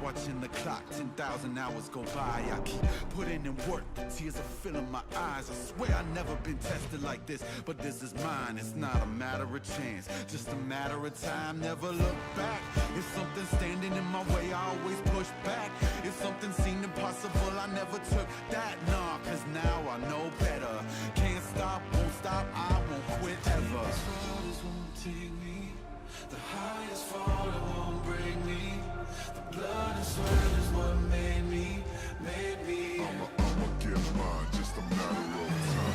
watching the clock, 10,000 hours go by. I keep putting in work, the tears are filling my eyes. I swear I've never been tested like this, but this is mine. It's not a matter of chance, just a matter of time. Never look back. If something standing in my way, I always push back. If something seemed impossible, I never took that. Nah, cause now I know better. Can't stop, won't stop, I won't quit ever. The highest fall, it won't break me. The blood and sweat is what made me. I'ma get mine, just a matter of time.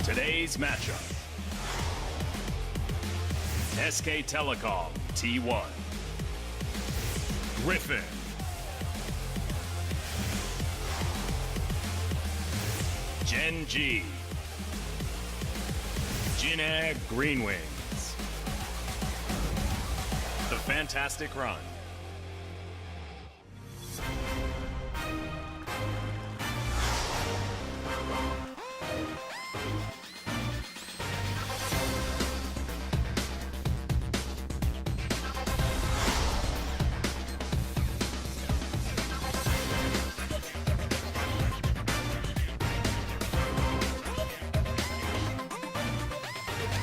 Today's matchup. SK Telecom T1. Griffin. Gen G. Jinag Green Wings. The Fantastic Run.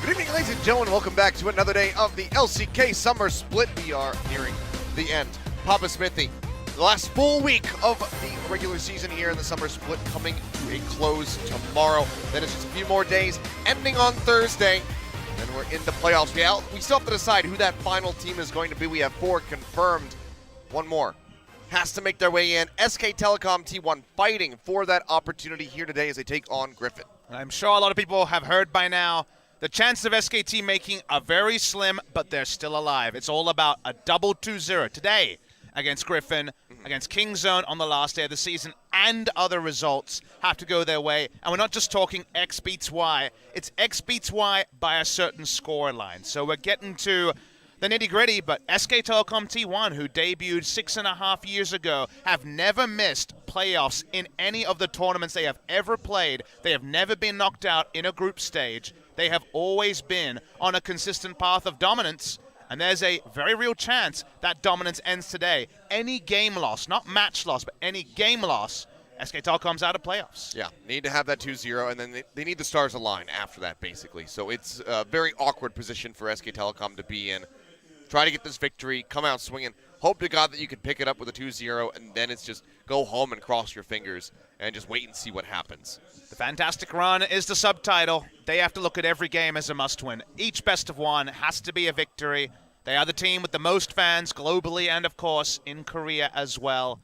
Good evening, ladies and gentlemen. Welcome back to another day of the LCK Summer Split. We are nearing the end. Papa Smithy, the last full week of the regular season here in the Summer Split coming to a close tomorrow. Then it's just a few more days, ending on Thursday. Then we're in the playoffs. We still have to decide who that final team is going to be. We have 4 confirmed. One more has to make their way in. SK Telecom T1 fighting for that opportunity here today as they take on Griffin. I'm sure a lot of people have heard by now the chances of SKT making are very slim, but they're still alive. It's all about a double 2-0 today against Griffin, against Kingzone on the last day of the season, and other results have to go their way. And we're not just talking X beats Y. It's X beats Y by a certain score line. So we're getting to the nitty-gritty, but SK Telecom T1, who debuted 6.5 years ago, have never missed playoffs in any of the tournaments they have ever played. They have never been knocked out in a group stage. They have always been on a consistent path of dominance, and there's a very real chance that dominance ends today. Any game loss, not match loss, but any game loss, SK Telecom's out of playoffs. Yeah, need to have that 2-0, and then they need the stars align after that, basically. So it's a very awkward position for SK Telecom to be in. Try to get this victory, come out swinging. Hope to God that you can pick it up with a 2-0, and then it's just go home and cross your fingers and just wait and see what happens. The Fantastic Run is the subtitle. They have to look at every game as a must-win. Each best of one has to be a victory. They are the team with the most fans globally and, of course, in Korea as well.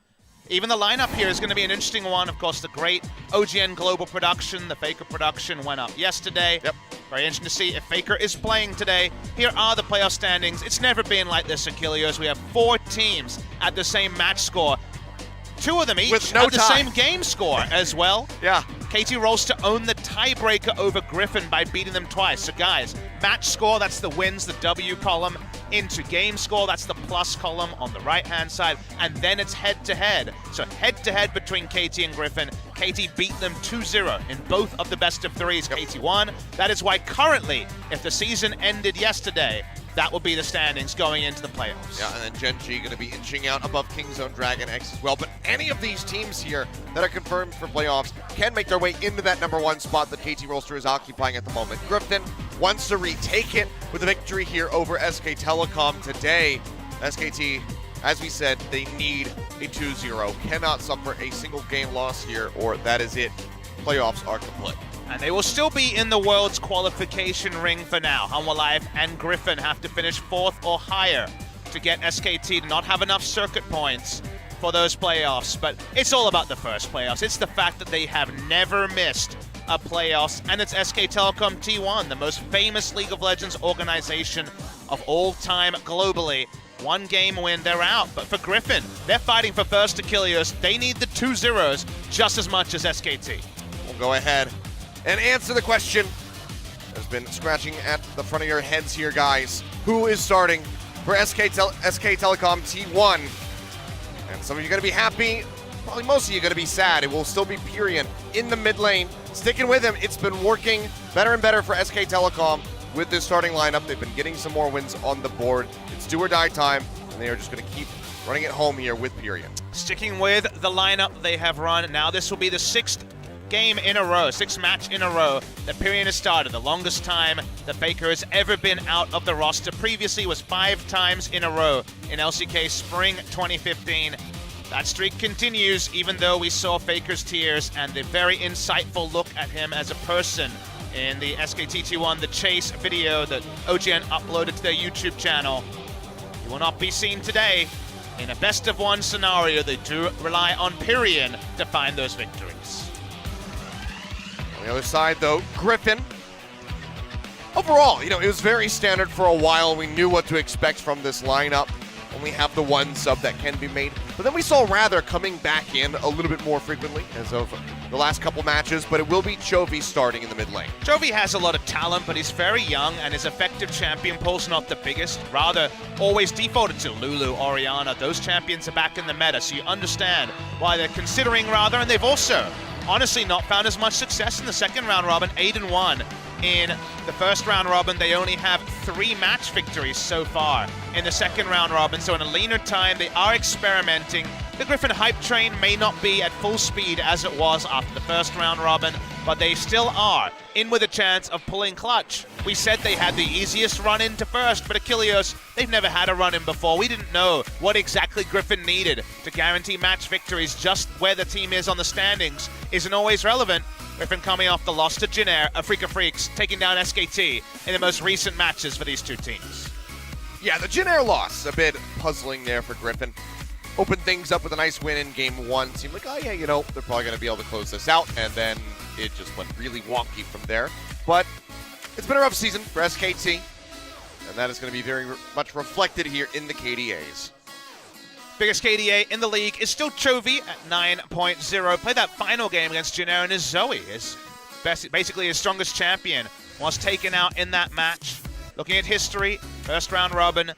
Even the lineup here is going to be an interesting one. Of course, the great OGN Global production, the Faker production, went up yesterday. Yep. Very interesting to see if Faker is playing today. Here are the playoff standings. It's never been like this, Achilles. We have 4 teams at the same match score. 2 of them each with no at the tie. same game score as well. Yeah. KT rolls to own the tiebreaker over Griffin by beating them twice. So guys, match score, that's the wins, the W column, into game score, that's the plus column on the right-hand side, and then it's head-to-head. So head-to-head between KT and Griffin. KT beat them 2-0 in both of the best of threes. Yep. KT won. That is why currently, if the season ended yesterday, that would be the standings going into the playoffs. Yeah, and then Gen G going to be inching out above Kingzone Dragon X as well. But any of these teams here that are confirmed for playoffs can make their way into that #1 spot that KT Rolster is occupying at the moment. Griffin wants to retake it with a victory here over SK Telecom today. SKT, as we said, they need a 2-0. Cannot suffer a single game loss here, or that is it. Playoffs are complete. And they will still be in the world's qualification ring for now. Hanwha Life and Griffin have to finish 4th or higher to get SKT to not have enough circuit points for those playoffs. But it's all about the first playoffs. It's the fact that they have never missed a playoffs, and it's SK Telecom T1, the most famous League of Legends organization of all time globally. one game win, they're out. But for Griffin, they're fighting for first to Kilios. They need the 2 zeros just as much as SKT. We'll go ahead and answer the question. Has been scratching at the front of your heads here, guys. Who is starting for SK Telecom T1? And some of you are going to be happy. Probably most of you are going to be sad. It will still be Purion in the mid lane. Sticking with him, it's been working better and better for SK Telecom with this starting lineup. They've been getting some more wins on the board. It's do or die time, and they are just going to keep running it home here with Purion. Sticking with the lineup they have run, now this will be the 6th game in a row, 6th match in a row that Purion has started. The longest time that Faker has ever been out of the roster. Previously was 5 times in a row in LCK Spring 2015. That streak continues, even though we saw Faker's tears and the very insightful look at him as a person in the SKT1, the chase video that OGN uploaded to their YouTube channel. He will not be seen today. In a best-of-1 scenario, they do rely on Purion to find those victories. On the other side, though, Griffin. Overall, it was very standard for a while. We knew what to expect from this lineup. Only have the 1 sub that can be made. But then we saw Rather coming back in a little bit more frequently as of the last couple matches, but it will be Chovy starting in the mid lane. Chovy has a lot of talent, but he's very young, and his effective champion pool's not the biggest. Rather, always defaulted to Lulu, Orianna. Those champions are back in the meta, so you understand why they're considering Rather, and they've also honestly not found as much success in the second round robin. 8-1 in the first round robin. They only have 3 match victories so far in the second round robin, so in a leaner time they are experimenting. The Griffin hype train may not be at full speed as it was after the first round robin, but they still are in with a chance of pulling clutch. We said they had the easiest run into first, but Achilleos, they've never had a run in before. We didn't know what exactly Griffin needed to guarantee match victories. Just where the team is on the standings isn't always relevant. Griffin coming off the loss to Jinair, Afrika Freaks, taking down SKT in the most recent matches for these two teams. Yeah, the Jinair loss, a bit puzzling there for Griffin. Opened things up with a nice win in game 1. Seemed like, oh yeah, they're probably going to be able to close this out, and then it just went really wonky from there. But it's been a rough season for SKT, and that is going to be very much reflected here in the KDAs. Biggest KDA in the league is still Chovy at 9.0. Played that final game against Jinair, and his Zoe is basically his strongest champion. Was taken out in that match. Looking at history, first round robin.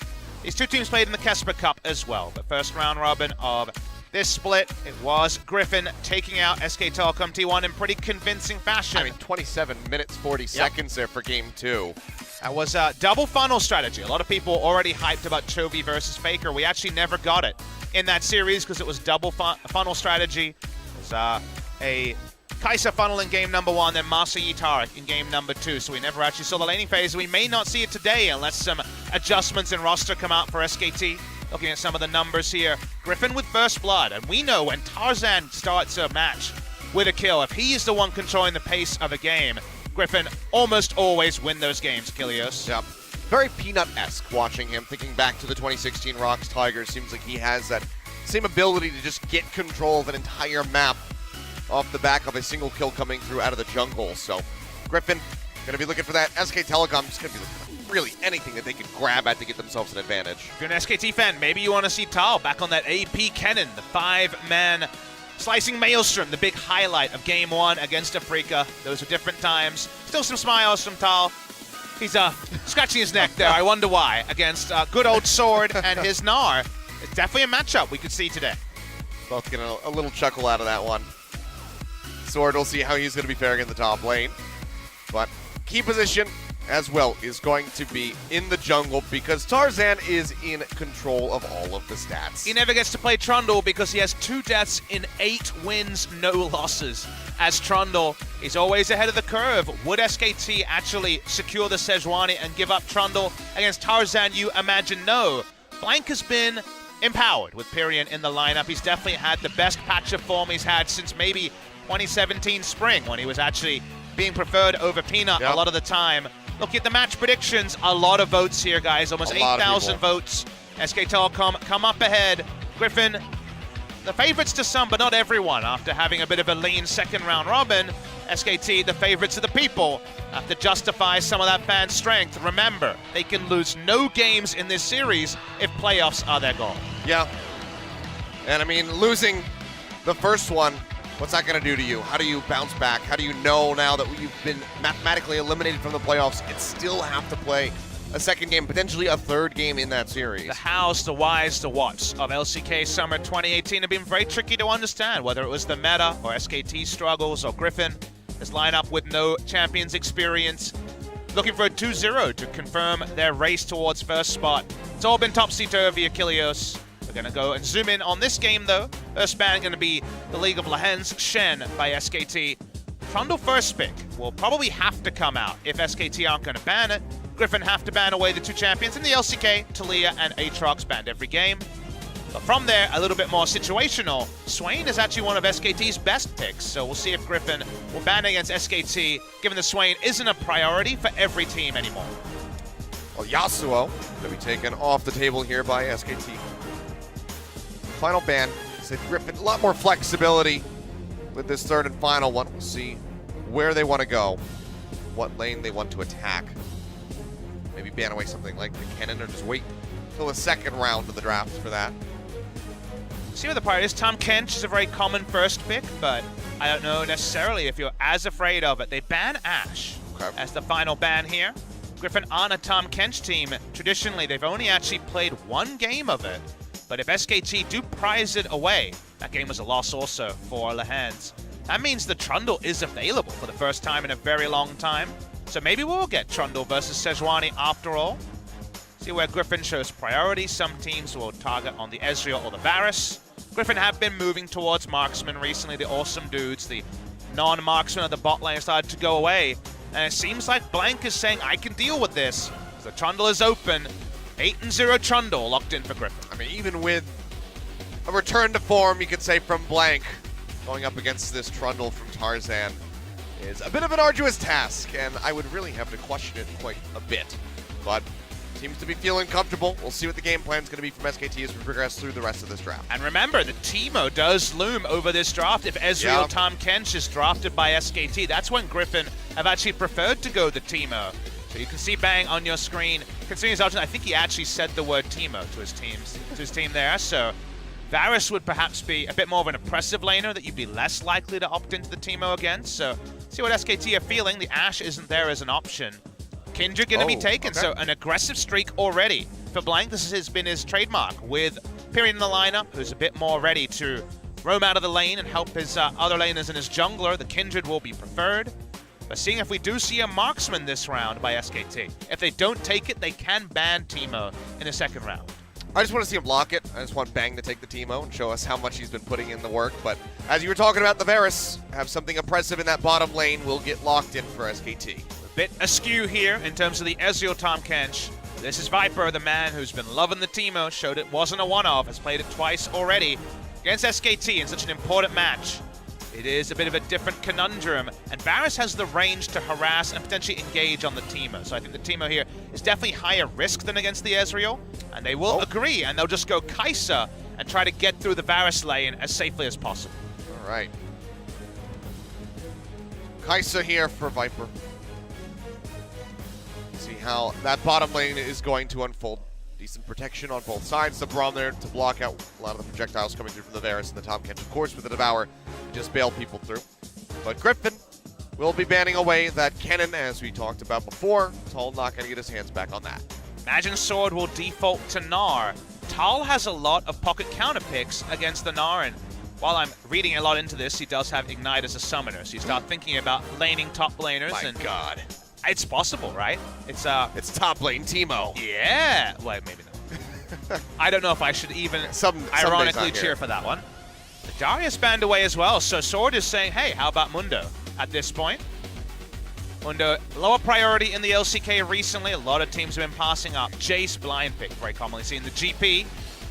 These two teams played in the Kesper Cup as well, but first round robin of this split, it was Griffin taking out SK Telecom T1 in pretty convincing fashion. I mean, 27 minutes, 40 seconds there for game 2. That was a double funnel strategy. A lot of people already hyped about Chovy versus Faker. We actually never got it in that series because it was double funnel strategy. It was a Kai'Sa funnel in game number 1, then Masa Yitara in game number 2. So we never actually saw the laning phase. We may not see it today unless some adjustments in roster come out for SKT. Looking at some of the numbers here. Griffin with first blood. And we know when Tarzan starts a match with a kill, if he is the one controlling the pace of a game, Griffin almost always win those games, Kilios. Yep. Very Peanut-esque watching him. Thinking back to the 2016 Rocks Tigers, seems like he has that same ability to just get control of an entire map off the back of a single kill coming through out of the jungle. So Griffin going to be looking for that. SK Telecom just going to be looking for really anything that they can grab at to get themselves an advantage. If you're an SKT fan, maybe you want to see Tal back on that AP Cannon, the 5-man slicing Maelstrom, the big highlight of game 1 against Afrika. Those are different times. Still some smiles from Tal. He's scratching his neck there. I wonder why. Against good old Sword and his Gnar. It's definitely a matchup we could see today. Both getting a little chuckle out of that one. Sword, we'll see how he's going to be faring in the top lane. But key position as well is going to be in the jungle because Tarzan is in control of all of the stats. He never gets to play Trundle because he has 2 deaths in 8 wins, no losses. As Trundle is always ahead of the curve. Would SKT actually secure the Sejuani and give up Trundle against Tarzan? You imagine no. Blank has been empowered with Purion in the lineup. He's definitely had the best patch of form he's had since maybe 2017 spring when he was actually being preferred over Peanut a lot of the time. Look at the match predictions. A lot of votes here, guys. Almost 8,000 votes. SK Telecom come up ahead. Griffin the favorites to some, but not everyone. After having a bit of a lean second round robin, SKT, the favorites of the people, have to justify some of that fan strength. Remember, they can lose no games in this series if playoffs are their goal. Yeah. And I mean, losing the first one, what's that going to do to you? How do you bounce back? How do you know now that you've been mathematically eliminated from the playoffs and still have to play a second game, potentially a third game in that series? The hows, the whys, the whats of LCK Summer 2018 have been very tricky to understand, whether it was the meta or SKT struggles or Griffin, this lineup with no champions experience, looking for a 2-0 to confirm their race towards first spot. It's all been topsy-turvy, Achilleos. We're going to go and zoom in on this game, though. First ban going to be the League of Legends Shen by SKT. Trundle first pick will probably have to come out if SKT aren't going to ban it. Griffin have to ban away the two champions in the LCK. Talia and Aatrox banned every game. But from there, a little bit more situational. Swain is actually one of SKT's best picks, so we'll see if Griffin will ban against SKT, given that Swain isn't a priority for every team anymore. Well, Yasuo going to be taken off the table here by SKT. Final ban, said Griffin, a lot more flexibility with this third and final one. We'll see where they want to go, what lane they want to attack. Maybe ban away something like the cannon or just wait till the second round of the draft for that. See what the part is. Tahm Kench is a very common first pick, but I don't know necessarily if you're as afraid of it. They ban Ashe as the final ban here. Griffin on a Tahm Kench team, traditionally they've only actually played one game of it. But if SKT do prize it away, that game was a loss also for Lehans. That means the Trundle is available for the first time in a very long time. So maybe we'll get Trundle versus Sejuani after all. See where Griffin shows priority. Some teams will target on the Ezreal or the Varus. Griffin have been moving towards marksman recently. The awesome dudes, the non-marksman of the bot lane started to go away. And it seems like Blank is saying, I can deal with this. The Trundle is open. 8-0 Trundle locked in for Griffin. I mean, even with a return to form, you could say, from Blank, going up against this Trundle from Tarzan is a bit of an arduous task, and I would really have to question it quite a bit. But seems to be feeling comfortable. We'll see what the game plan is going to be from SKT as we progress through the rest of this draft. And remember, the Teemo does loom over this draft. If Ezreal Tahm Kench is drafted by SKT, that's when Griffin have actually preferred to go the Teemo. So you can see Bang on your screen. Considering his option, I think he actually said the word Teemo to his team there. So Varus would perhaps be a bit more of an oppressive laner that you'd be less likely to opt into the Teemo against. So see what SKT are feeling. The Ashe isn't there as an option. Kindred going to be taken, so an aggressive streak already. For Blank, this has been his trademark, with Pyrion in the lineup, who's a bit more ready to roam out of the lane and help his other laners and his jungler. The Kindred will be preferred. But seeing if we do see a marksman this round by SKT. If they don't take it, they can ban Teemo in the second round. I just want to see him block it. I just want Bang to take the Teemo and show us how much he's been putting in the work. But as you were talking about, the Varus have something oppressive in that bottom lane will get locked in for SKT. Bit askew here in terms of the Ezreal Tahm Kench. This is Viper, the man who's been loving the Teemo, showed it wasn't a one-off, has played it twice already against SKT in such an important match. It is a bit of a different conundrum, and Varus has the range to harass and potentially engage on the Teemo. So I think the Teemo here is definitely higher risk than against the Ezreal, and they will agree, and they'll just go Kai'Sa and try to get through the Varus lane as safely as possible. All right. Kai'Sa here for Viper. See how that bottom lane is going to unfold. Decent protection on both sides. The Braum there to block out a lot of the projectiles coming through from the Varus and the Tahm Kench, of course, with the Devour to just bail people through. But Griffin will be banning away that cannon, as we talked about before. Tal not going to get his hands back on that. Imagine Sword will default to Gnar. Tal has a lot of pocket counter picks against the Gnar, and while I'm reading a lot into this, he does have Ignite as a summoner, so you start thinking about laning top laners. My God. It's possible, right? It's top lane Teemo. Yeah. Well, maybe not. I don't know if I should even ironically cheer for that one. The Darius banned away as well, so Sword is saying, hey, how about Mundo at this point? Mundo, lower priority in the LCK recently. A lot of teams have been passing up. Jace blind pick, very commonly seen. The GP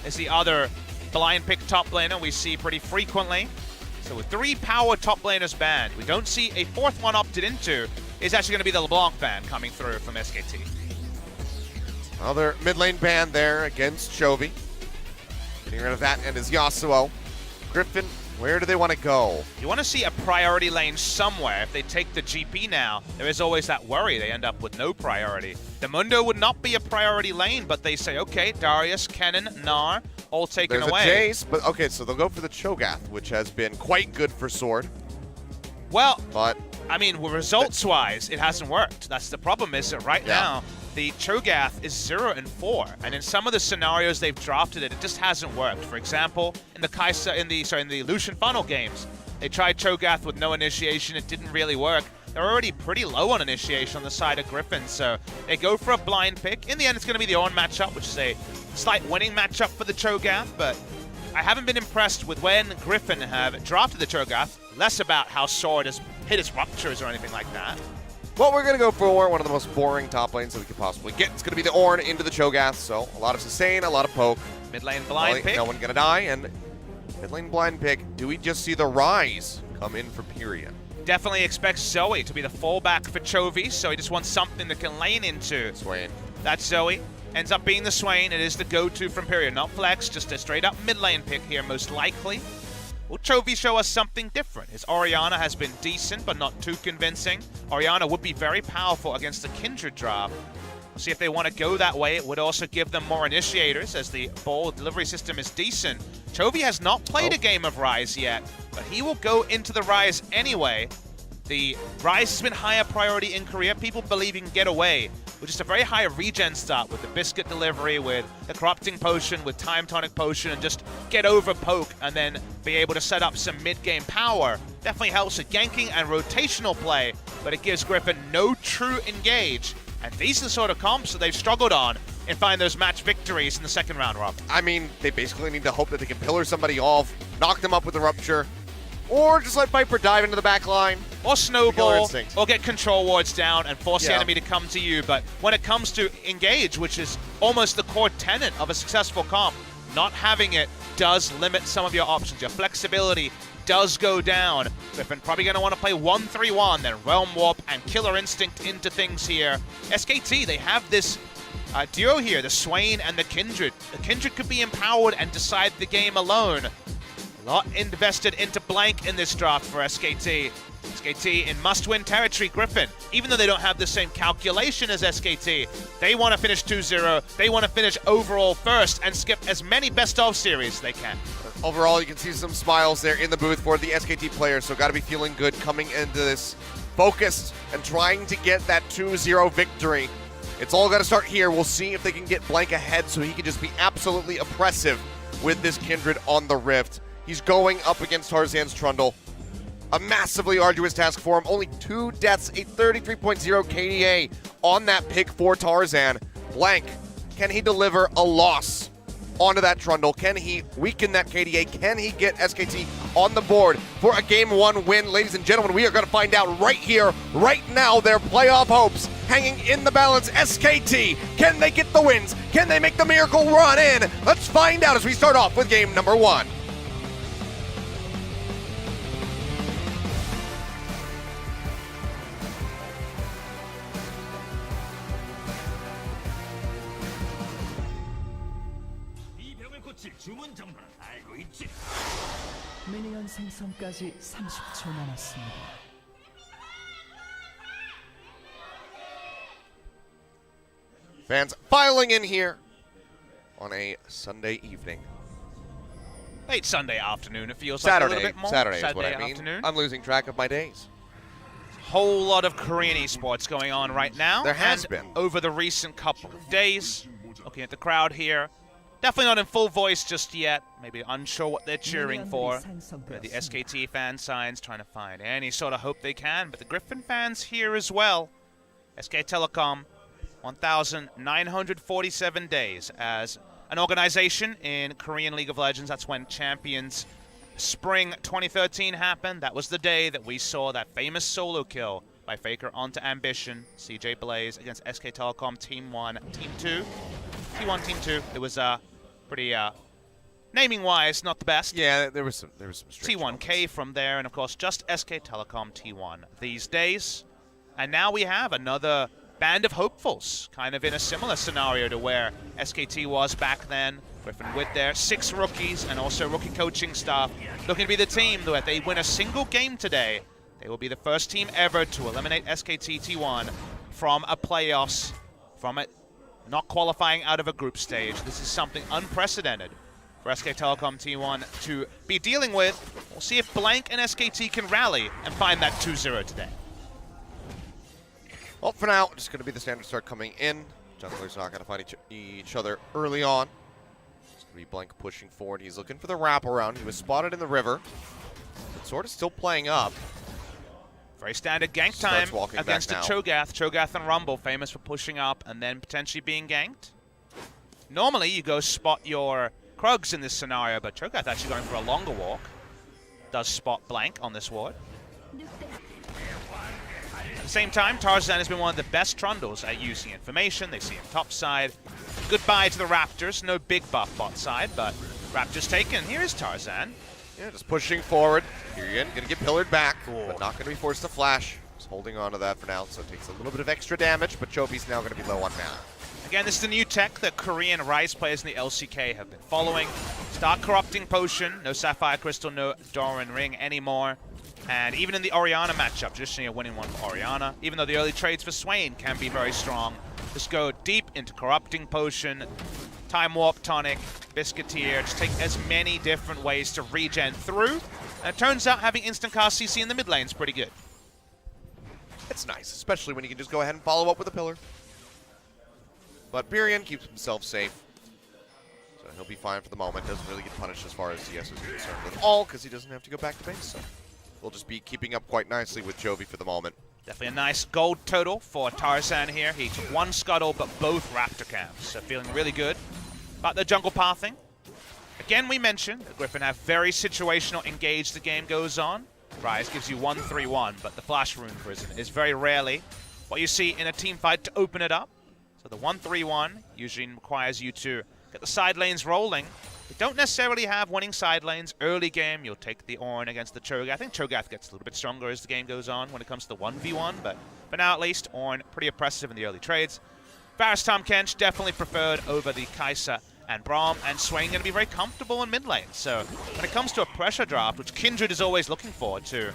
is the other blind pick top laner we see pretty frequently. So with 3 power top laners banned, we don't see a 4th one opted into. Is actually going to be the LeBlanc ban coming through from SKT. Another mid lane ban there against Chovy. Getting rid of that and his Yasuo. Griffin, where do they want to go? You want to see a priority lane somewhere. If they take the GP now, there is always that worry they end up with no priority. The Mundo would not be a priority lane, but they say, okay, Darius, Kennen, Gnar, all taken away. There's a Jace, but okay, so they'll go for the Cho'Gath, which has been quite good for Sword. Well, But I mean, results-wise, it hasn't worked. That's the problem, is that right now, the Cho'Gath is 0-4, and in some of the scenarios they've drafted it, it just hasn't worked. For example, in the Lucian funnel games, they tried Cho'Gath with no initiation. It didn't really work. They're already pretty low on initiation on the side of Griffin, so they go for a blind pick. In the end, it's going to be the Ornn matchup, which is a slight winning matchup for the Cho'Gath, but I haven't been impressed with when Griffin have drafted the Cho'Gath. Less about how Sword has hit his ruptures or anything like that. well, we're going to go for one of the most boring top lanes that we could possibly get. It's going to be the Ornn into the Cho'Gath, so a lot of sustain, a lot of poke. Mid lane blind pick. No one going to die, and mid lane blind pick. Do we just see the Rise come in for Pyrion? Definitely expects Zoe to be the fallback for Chovy, so he just wants something that can lane into. Swain. That's Zoe. Ends up being the Swain. It is the go-to from Pyrion. Not Flex, just a straight-up mid-lane pick here, most likely. Will Chovy show us something different? His Orianna has been decent, but not too convincing. Orianna would be very powerful against the Kindred draft. We'll see if they want to go that way. It would also give them more initiators, as the ball delivery system is decent. Chovy has not played a game of Rise yet, but he will go into the Rise anyway. The Rise has been higher priority in Korea. People believe he can get away with just a very high regen start with the Biscuit delivery, with the Corrupting Potion, with Time Tonic Potion, and just get over poke and then be able to set up some mid-game power. Definitely helps with ganking and rotational play, but it gives Griffin no true engage. And these are the sort of comps that they've struggled on and find those match victories in the second round, Rob. I mean, they basically need to hope that they can pillar somebody off, knock them up with the Rupture, or just let Viper dive into the back line. Or snowball, instinct. or get control wards down and force the enemy to come to you. But when it comes to engage, which is almost the core tenet of a successful comp, not having it does limit some of your options. Your flexibility does go down. Griffin probably going to want to play 1-3-1, then Realm Warp and Killer Instinct into things here. SKT, they have this duo here, the Swain and the Kindred. The Kindred could be empowered and decide the game alone. A lot invested into blank in this draft for SKT. SKT in must-win territory. Griffin, even though they don't have the same calculation as SKT, they want to finish 2-0. They want to finish overall first and skip as many best-of series they can. Overall, you can see some smiles there in the booth for the SKT players, so got to be feeling good coming into this focused and trying to get that 2-0 victory. It's all got to start here. We'll see if they can get Blank ahead so he can just be absolutely oppressive with this Kindred on the Rift. He's going up against Tarzan's Trundle. A massively arduous task for him. Only 2 deaths, a 33.0 KDA on that pick for Tarzan. Blank, can he deliver a loss onto that Trundle? Can he weaken that KDA? Can he get SKT on the board for a Game 1 win? Ladies and gentlemen, we are going to find out right here, right now, their playoff hopes hanging in the balance. SKT, can they get the wins? Can they make the miracle run in? Let's find out as we start off with game number 1. 미니언 생성까지 30초 남았습니다. Fans filing in here on a Sunday evening. Late Sunday afternoon, it feels like a little bit more. Saturday is what I mean. Afternoon. I'm losing track of my days. Whole lot of Korean esports going on right now. There has and been. Over the recent couple of days. Looking at the crowd here. Definitely not in full voice just yet. Maybe unsure what they're cheering for. The SKT fan signs, trying to find any sort of hope they can. But the Griffin fans here as well. SK Telecom, 1,947 days as an organization in Korean League of Legends. That's when Champions Spring 2013 happened. That was the day that we saw that famous solo kill by Faker onto Ambition. CJ Blaze against SK Telecom Team 1, Team 2. T1, Team 2. It was pretty, naming-wise, not the best. Yeah, there was some strange T1K moments. from there, and of course just SK Telecom T1 these days. And now we have another band of hopefuls, kind of in a similar scenario to where SKT was back then. Griffin with their 6 rookies and also rookie coaching staff looking to be the team that if they win a single game today, they will be the first team ever to eliminate SKT T1 from a playoffs, from it not qualifying out of a group stage. This is something unprecedented for SK Telecom T1 to be dealing with. We'll see if Blank and SKT can rally and find that 2-0 today. Well, for now, just going to be the standard start coming in. Jungler's not going to find each other early on. It's going to be Blank pushing forward. He's looking for the wraparound. He was spotted in the river. But sort of still playing up. Very standard gank time against a now. Cho'Gath. Cho'Gath and Rumble, famous for pushing up and then potentially being ganked. Normally, you go spot your Krugs in this scenario, but Cho'Gath actually going for a longer walk. Does spot Blank on this ward. At the same time, Tarzan has been one of the best Trundles at using information. They see him top side. Goodbye to the Raptors. No big buff bot side, but Raptors taken. Here is Tarzan. Yeah, just pushing forward. Tyrion going to get pillared back, but not going to be forced to flash. Just holding on to that for now, so it takes a little bit of extra damage, but Chobi's now going to be low on mana. Again, this is the new tech that Korean Rise players in the LCK have been following. Start Corrupting Potion, no Sapphire Crystal, no Doran Ring anymore. And even in the Orianna matchup, traditionally a winning one for Orianna, even though the early trades for Swain can be very strong, just go deep into Corrupting Potion, Time Warp Tonic, Biscuiteer, just take as many different ways to regen through. And it turns out having instant cast CC in the mid lane is pretty good. It's nice, especially when you can just go ahead and follow up with a pillar. But Pyrion keeps himself safe, so he'll be fine for the moment. Doesn't really get punished as far as CS is concerned at all, because he doesn't have to go back to base. So we'll just be keeping up quite nicely with Jovi for the moment. Definitely a nice gold total for Tarzan here. He took 1 scuttle, but both Raptor camps, so feeling really good about the jungle pathing. Again, we mentioned that Griffin have very situational engage the game goes on. Rise gives you 1-3-1, but the Flash Rune Prison is very rarely what you see in a team fight to open it up. So the 1-3-1 usually requires you to get the side lanes rolling. You don't necessarily have winning side lanes. Early game, you'll take the Ornn against the Cho'Gath. I think Cho'Gath gets a little bit stronger as the game goes on when it comes to 1v1, but for now at least, Ornn pretty oppressive in the early trades. Varus Tahm Kench definitely preferred over the Kai'Sa and Braum, and Swain going to be very comfortable in mid lane. So when it comes to a pressure draft, which Kindred is always looking for to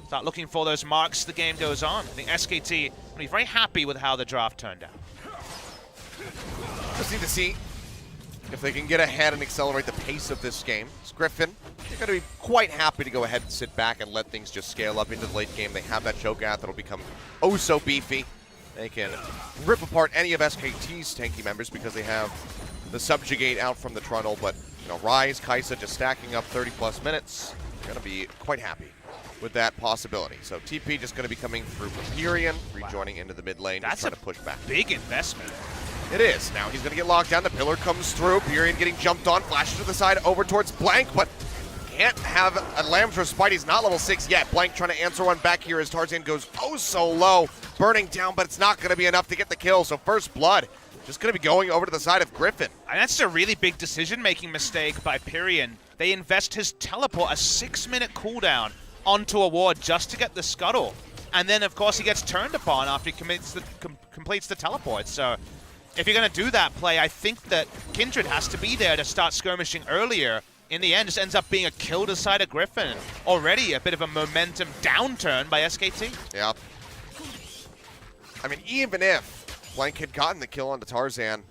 start looking for those marks as the game goes on, I think SKT will be very happy with how the draft turned out. Just need to see if they can get ahead and accelerate the pace of this game. It's Griffin. They're going to be quite happy to go ahead and sit back and let things just scale up into the late game. They have that Cho'Gath that'll become oh so beefy. They can rip apart any of SKT's tanky members because they have the Subjugate out from the Trundle. But, you know, Rise, Kai'Sa just stacking up 30-plus minutes. They're going to be quite happy with that possibility. So TP just going to be coming through from Pyrion, rejoining into the mid lane, just trying to push back. Big investment. It is. Now he's going to get locked down. The pillar comes through. Pyrion getting jumped on. Flashes to the side over towards Blank, but can't have a Lamb's Respite. He's not level 6 yet. Blank trying to answer one back here as Tarzan goes oh so low. Burning down, but it's not going to be enough to get the kill. So first blood just going to be going over to the side of Griffin. And that's a really big decision-making mistake by Pyrion. They invest his teleport, a 6-minute cooldown, onto a ward just to get the scuttle. And then, of course, he gets turned upon after he completes the teleport. So if you're going to do that play, I think that Kindred has to be there to start skirmishing earlier. In the end, just ends up being a kill to side of Griffin. Already a bit of a momentum downturn by SKT. Yeah. I mean, even if Blank had gotten the kill onto Tarzan,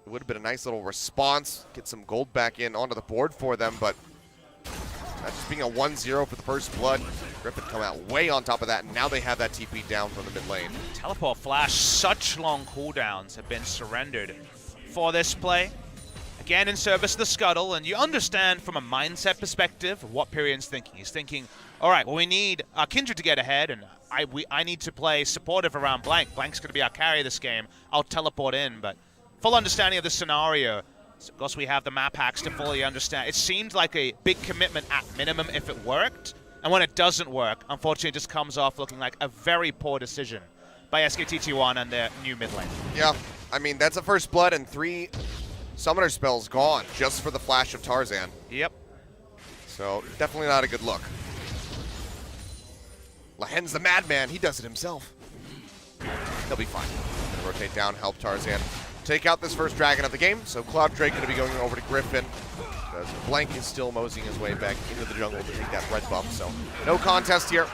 it would have been a nice little response, get some gold back in onto the board for them, but that just being a 1-0 for the first blood. Griffin come out way on top of that, and now they have that TP down from the mid lane. Teleport Flash, such long cooldowns have been surrendered for this play. Again, in service of the scuttle, and you understand from a mindset perspective what Pyrion's thinking. He's thinking, all right, well, we need Kindred to get ahead, and I need to play supportive around Blank. Blank's going to be our carry this game. I'll teleport in, but full understanding of the scenario. So of course, we have the map hacks to fully understand. It seemed like a big commitment at minimum if it worked, and when it doesn't work, unfortunately, it just comes off looking like a very poor decision by SKT1 and their new mid lane. Yeah, I mean, that's a first blood and 3 summoner spells gone just for the flash of Tarzan. Yep. So definitely not a good look. Lahen's the madman. He does it himself. He'll be fine. Gonna rotate down, help Tarzan take out this first dragon of the game. So Cloud Drake going to be going over to Griffin. Because Blank is still moseying his way back into the jungle to take that red buff. So no contest here.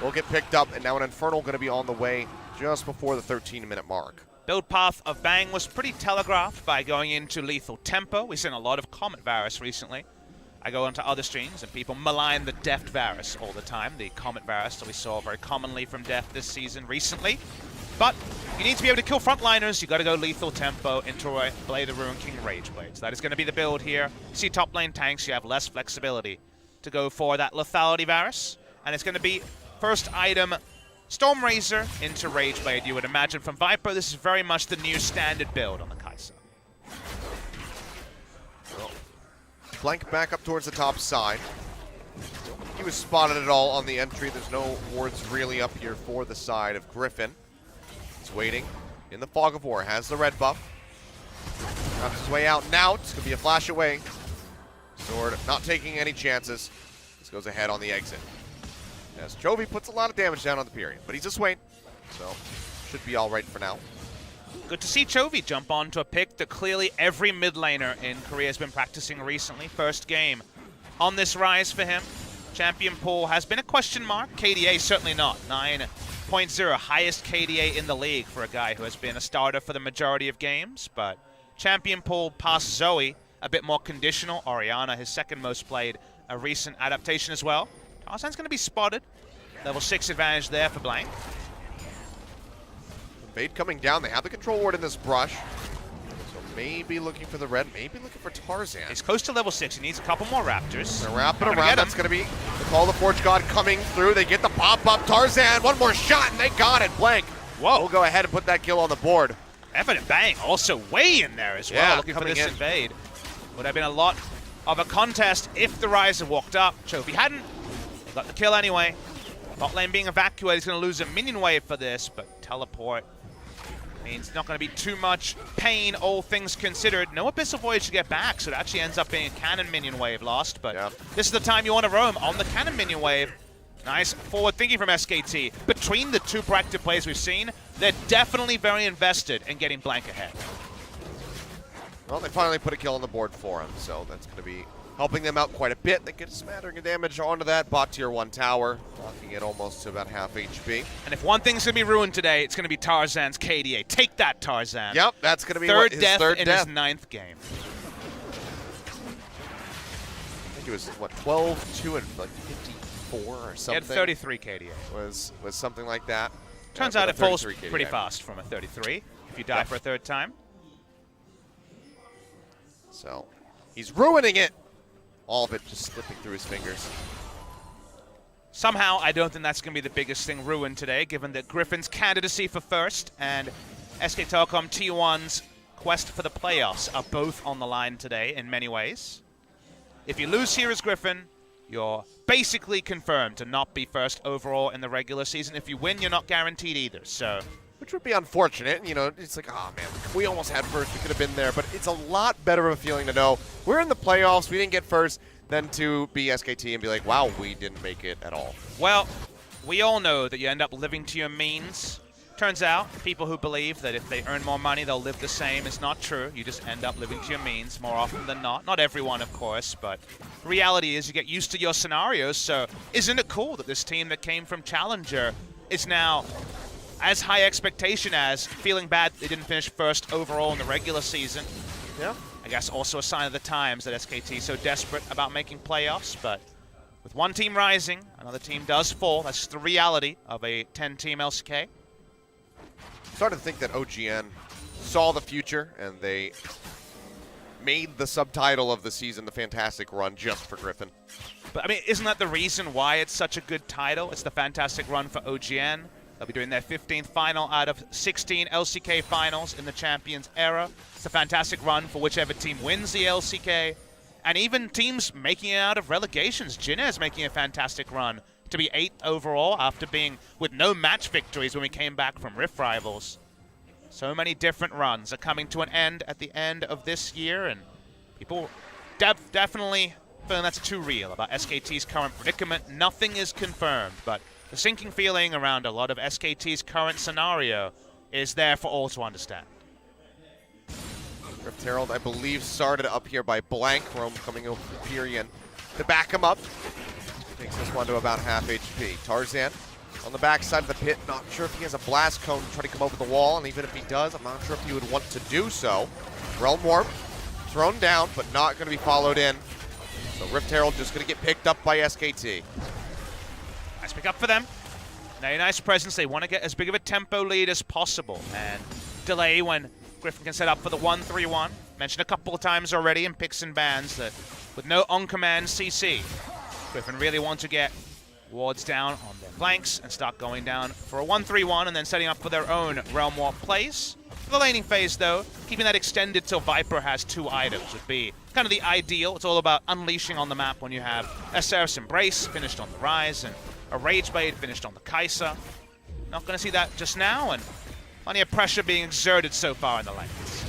Will get picked up, and now an Infernal going to be on the way just before the 13-minute mark. Build path of Bang was pretty telegraphed by going into lethal tempo. We've seen a lot of Comet Varus recently. I go onto other streams and people malign the Deft Varus all the time, the Comet Varus that we saw very commonly from Deft this season recently. But you need to be able to kill frontliners. You got to go lethal tempo into a Blade of Ruin King Rage Blade. So that is going to be the build here. You see top lane tanks, you have less flexibility to go for that lethality Varus. And it's going to be first item Stormrazor into Rage Blade, you would imagine from Viper. This is very much the new standard build on the Kai'Sa. Well, Blank back up towards the top side. He was spotted at all on the entry. There's no wards really up here for the side of Griffin. He's waiting in the Fog of War, has the red buff. Drops his way out and out. It's going to be a flash away. Sword not taking any chances. This goes ahead on the exit. As Chovy puts a lot of damage down on the period, but he's a Swain, so should be all right for now. Good to see Chovy jump onto a pick that clearly every mid laner in Korea has been practicing recently. First game on this rise for him. Champion pool has been a question mark. KDA certainly not. 9.0, highest KDA in the league for a guy who has been a starter for the majority of games. But champion pool past Zoe, a bit more conditional. Orianna, his second most played, a recent adaptation as well. Tarzan's going to be spotted. Level 6 advantage there for Blank. Bait coming down. They have the control ward in this brush. So maybe looking for the red, maybe looking for Tarzan. He's close to level 6. He needs a couple more Raptors. They're wrapping around. That's going to be the Call of the Forge God coming through. They get the pop-up. Tarzan, one more shot, and they got it. Blank. Whoa. We'll go ahead and put that kill on the board. Evident Bang also way in there as well, Yeah, looking for coming this in. invade. Would have been a lot of a contest if the Rise had walked up. Chovy hadn't. They got the kill anyway. Bot lane being evacuated. He's going to lose a minion wave for this, but teleport means not going to be too much pain, all things considered. No Abyssal Voyage to get back, so it actually ends up being a cannon minion wave lost, but yeah. This is the time you want to roam on the cannon minion wave. Nice forward thinking from SKT. Between the two proactive plays we've seen, they're definitely very invested in getting Blank ahead. Well, they finally put a kill on the board for him, so that's going to be helping them out quite a bit. They get a smattering of damage onto that bot tier 1 tower, knocking it almost to about half HP. And if one thing's going to be ruined today, it's going to be Tarzan's KDA. Take that, Tarzan. Yep, that's going to be third his death third in death. his 9th game. I think it was, what, 12, 2, and like 54 or something? He had 33 KDA. Was something like that. Turns with out a it falls 33 pretty KDA. fast from a 33 if you die for a third time. So, he's ruining it. All of it just slipping through his fingers. Somehow, I don't think that's going to be the biggest thing ruined today, given that Griffin's candidacy for first and SK Telecom T1's quest for the playoffs are both on the line today in many ways. If you lose here as Griffin, you're basically confirmed to not be first overall in the regular season. If you win, you're not guaranteed either, so... Which would be unfortunate. You know, it's like, oh man, we almost had first. We could have been there. But it's a lot better of a feeling to know we're in the playoffs, we didn't get first, than to be SKT and be like, wow, we didn't make it at all. Well, we all know that you end up living to your means. Turns out, people who believe that if they earn more money, they'll live the same is not true. You just end up living to your means more often than not. Not everyone, of course, but reality is you get used to your scenarios. So isn't it cool that this team that came from Challenger is now as high expectation as feeling bad they didn't finish first overall in the regular season? Yeah. I guess also a sign of the times that SKT is so desperate about making playoffs, but with one team rising, another team does fall. That's just the reality of a 10-team LCK. Started to think that OGN saw the future and they made the subtitle of the season the Fantastic Run just for Griffin. But I mean, isn't that the reason why it's such a good title? It's the Fantastic Run for OGN. They'll be doing their 15th final out of 16 LCK finals in the Champions era. It's a fantastic run for whichever team wins the LCK. And even teams making it out of relegations. Jinez making a fantastic run to be 8th overall after being with no match victories when we came back from Rift Rivals. So many different runs are coming to an end at the end of this year, and people definitely feeling that's too real about SKT's current predicament. Nothing is confirmed, but the sinking feeling around a lot of SKT's current scenario is there for all to understand. Rift Herald, I believe, started up here by Blank. Rome coming over Pyrian to back him up. Takes this one to about half HP. Tarzan on the backside of the pit. Not sure if he has a blast cone to try to come over the wall, and even if he does, I'm not sure if he would want to do so. Realm Warp thrown down, but not going to be followed in. So Rift Herald just going to get picked up by SKT. Nice pick up for them. Now, nice presence. They want to get as big of a tempo lead as possible and delay when Griffin can set up for the 1-3-1. Mentioned a couple of times already in picks and bans that with no on-command CC, Griffin really want to get wards down on their flanks and start going down for a 1-3-1 and then setting up for their own Realm Warp plays. For the laning phase, though, keeping that extended till Viper has 2 items would be kind of the ideal. It's all about unleashing on the map when you have a Seraph's Embrace finished on the Rise and a Rage Blade finished on the Kai'Sa. Not going to see that just now, and plenty of pressure being exerted so far in the lanes.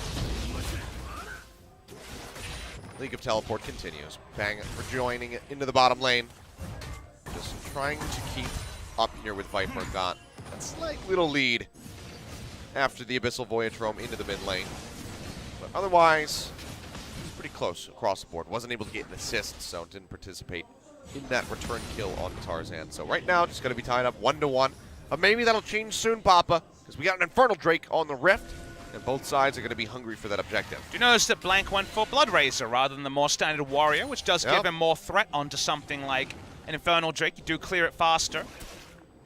League of Teleport continues. Bang rejoining into the bottom lane. Just trying to keep up here with Viper. Got a slight little lead after the Abyssal Voyage roam into the mid lane. But otherwise, he's pretty close across the board. Wasn't able to get an assist, so didn't participate in that return kill on Tarzan. So right now, just going to be tied up 1-1. But maybe that'll change soon, Papa, because we got an Infernal Drake on the Rift, and both sides are going to be hungry for that objective. Do you notice that Blank went for Blood Razor rather than the more standard Warrior, which does give him more threat onto something like an Infernal Drake? You do clear it faster.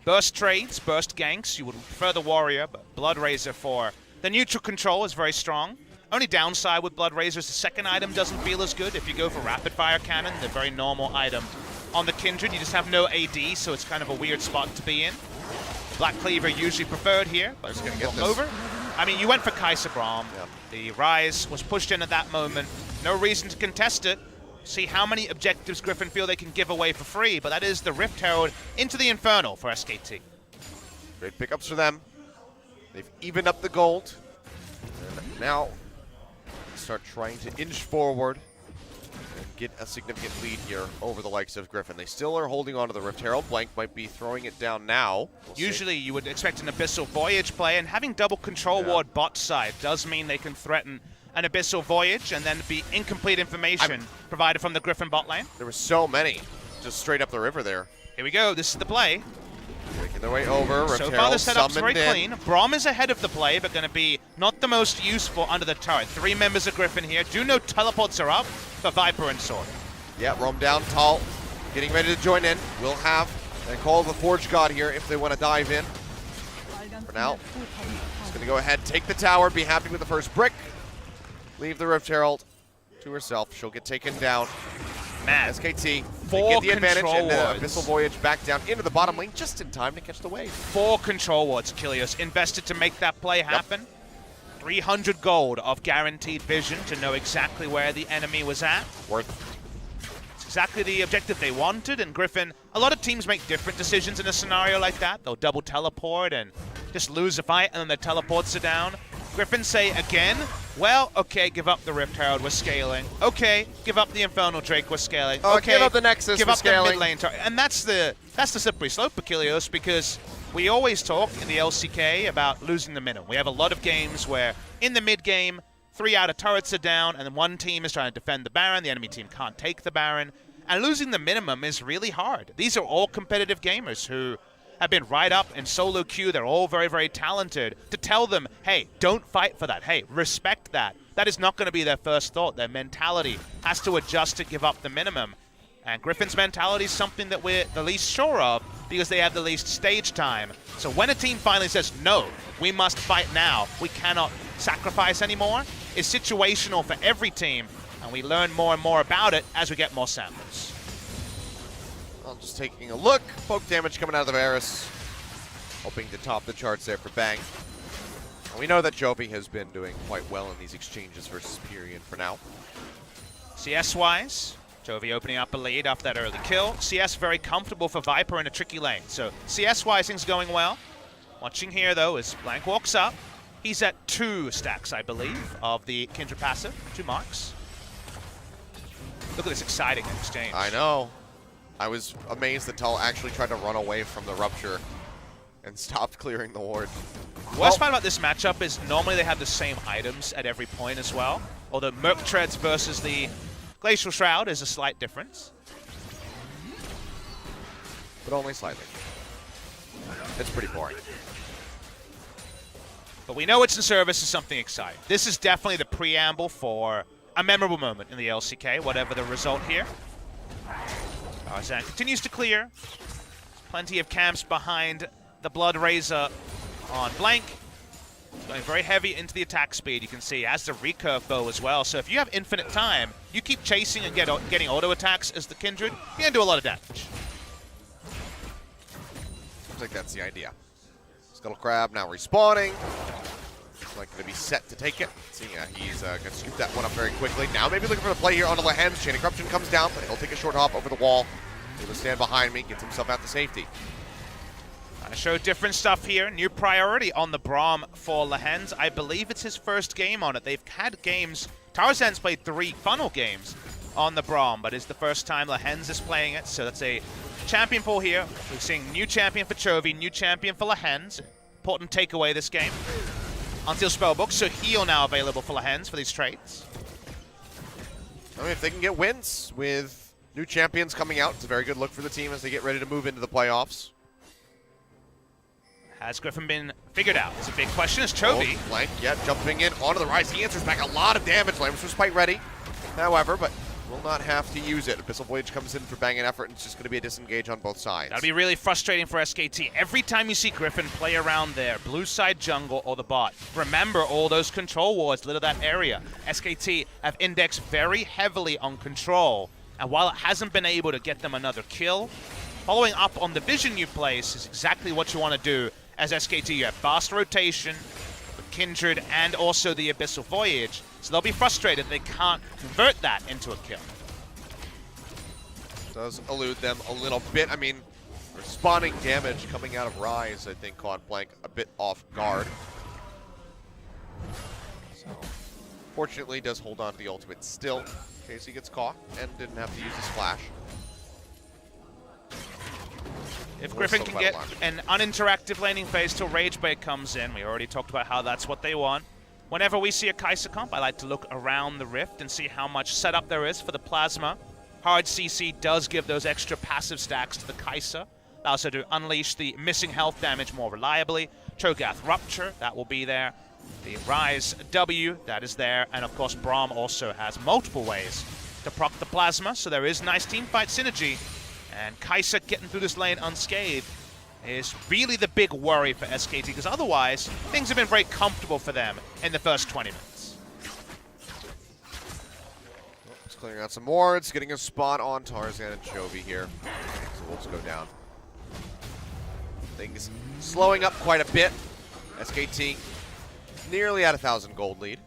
Burst trades, burst ganks, you would prefer the Warrior, but Blood Razor for the neutral control is very strong. Only downside with Blood Razor is the second item doesn't feel as good. If you go for Rapid Fire Cannon, the very normal item on the Kindred, you just have no AD, so it's kind of a weird spot to be in. Black Cleaver usually preferred here, but it's going to get over. I mean, you went for Kai'Sa Braum. Yep. The Rise was pushed in at that moment. No reason to contest it. See how many objectives Griffin feel they can give away for free, but that is the Rift Herald into the Infernal for SKT. Great pickups for them. They've evened up the gold. And now start trying to inch forward and get a significant lead here over the likes of Griffin. They still are holding on to the Rift Herald. Blank might be throwing it down now. Usually you would expect an Abyssal Voyage play, and having double control ward bot side does mean they can threaten an Abyssal Voyage and then be incomplete information provided from the Griffin bot lane. There were so many just straight up the river there. Here we go. This is the play. Making their way over. Rift So far, Herald the setup's very summoned clean. Braum is ahead of the play, but going to be not the most useful under the turret. 3 members of Griffin here. Do know teleports are up for Viper and Sword. Yeah, roam down tall. Getting ready to join in. We'll have a call the Forge God here if they want to dive in. For now, just going to go ahead, take the tower, be happy with the first brick. Leave the Rift Herald to herself. She'll get taken down. Man, SKT, they 4 get the advantage, control and wards. Abyssal Voyage back down into the bottom lane just in time to catch the wave. 4 control wards, Kilios invested to make that play happen. 300 gold of guaranteed vision to know exactly where the enemy was at. Worth. It's exactly the objective they wanted, and Griffin, a lot of teams make different decisions in a scenario like that. They'll double teleport and just lose a fight, and then their teleports are down. Griffin say again, well, okay, give up the Rift Herald, we're scaling. Okay, give up the Infernal Drake, we're scaling. Okay, give up the Nexus, give we're up scaling. the mid lane turret. And that's the slippery slope, Achilleos, because we always talk in the LCK about losing the minimum. We have a lot of games where in the mid game, 3 out of turrets are down, and then one team is trying to defend the Baron, the enemy team can't take the Baron, and losing the minimum is really hard. These are all competitive gamers who have been right up in solo queue. They're all very, very talented. To tell them, hey, don't fight for that. Hey, respect that. That is not going to be their first thought. Their mentality has to adjust to give up the minimum. And Griffin's mentality is something that we're the least sure of because they have the least stage time. So when a team finally says, no, we must fight now, we cannot sacrifice anymore, it's situational for every team. And we learn more and more about it as we get more samples. Well, just taking a look. Poke damage coming out of the Varus. Hoping to top the charts there for Bang. And we know that Jovi has been doing quite well in these exchanges versus Pyrian for now. CS-wise, Jovi opening up a lead after that early kill. CS very comfortable for Viper in a tricky lane. So CS-wise, things going well. Watching here, though, as Blank walks up. He's at 2 stacks, I believe, of the Kindred passive. 2 marks. Look at this exciting exchange. I know. I was amazed that Tull actually tried to run away from the Rupture and stopped clearing the ward. Worst part about this matchup is normally they have the same items at every point as well. Although Merc Treads versus the Glacial Shroud is a slight difference. But only slightly. It's pretty boring. But we know it's in service of something exciting. This is definitely the preamble for a memorable moment in the LCK, whatever the result here. Tarzan continues to clear. Plenty of camps behind the Blood Razor on Blank. Going very heavy into the attack speed. You can see has the recurve bow as well. So if you have infinite time, you keep chasing and getting auto attacks as the Kindred, you're going to do a lot of damage. Seems like that's the idea. Scuttle Crab now respawning. Looks like going to be set to take it. See, he's going to scoop that one up very quickly. Now maybe looking for the play here onto Lehens. Chain of Corruption comes down, but he'll take a short hop over the wall. Able to stand behind me, gets himself out to safety. I show different stuff here. New priority on the Braum for Lehens. I believe it's his first game on it. They've had games. Tarzan's played 3 funnel games on the Braum, but it's the first time Lehens is playing it. So that's a champion pool here. We're seeing new champion for Chovy, new champion for Lehens. Important takeaway this game. Until Spellbook, so heal now available for Lehens for these trades. I mean, if they can get wins with new champions coming out, it's a very good look for the team as they get ready to move into the playoffs. Has Griffin been figured out? It's a big question. Is Chovy? Oh, Blank, yeah, jumping in onto the rise. He answers back a lot of damage. Lambs was quite ready, however, but will not have to use it. Abyssal Voyage comes in for banging effort, and it's just going to be a disengage on both sides. That'll be really frustrating for SKT. Every time you see Griffin play around there, blue side jungle or the bot, remember all those control wards lit up that area. SKT have indexed very heavily on control, and while it hasn't been able to get them another kill, following up on the vision you place is exactly what you want to do. As SKT, you have fast rotation, the Kindred, and also the Abyssal Voyage. So they'll be frustrated they can't convert that into a kill. Does elude them a little bit. I mean, responding damage coming out of Rise, I think, caught Blank a bit off guard. So, fortunately, does hold on to the ultimate still in case he gets caught and didn't have to use his flash. If Griffin can get an uninteractive laning phase till Ragebait comes in, we already talked about how that's what they want. Whenever we see a Kai'Sa comp, I like to look around the Rift and see how much setup there is for the Plasma. Hard CC does give those extra passive stacks to the Kai'Sa. Also to unleash the missing health damage more reliably. Cho'Gath Rupture, that will be there. The Rise W, that is there. And of course, Braum also has multiple ways to proc the Plasma, so there is nice teamfight synergy. And Kai'Sa getting through this lane unscathed is really the big worry for SKT, because otherwise, things have been very comfortable for them in the first 20 minutes. Just clearing out some wards, getting a spot on Tarzan and Chovy here. So Wolves go down. Things slowing up quite a bit. SKT nearly at 1,000 gold lead.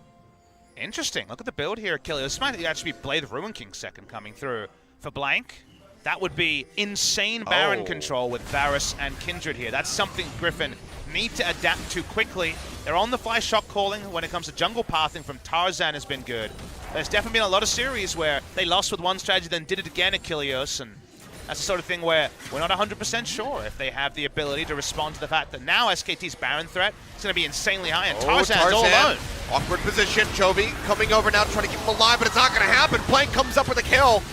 Interesting. Look at the build here, Achilles. This might actually be Blade of Ruin King second coming through for Blank. That would be insane Baron control with Varus and Kindred here. That's something Griffin need to adapt to quickly. They're on the fly shot calling when it comes to jungle pathing from Tarzan has been good. There's definitely been a lot of series where they lost with one strategy, then did it again, Achilles, and that's the sort of thing where we're not 100% sure if they have the ability to respond to the fact that now SKT's Baron threat is going to be insanely high, and Tarzan's all alone. Awkward position. Chovy coming over now trying to keep him alive, but it's not going to happen. Blank comes up with a kill.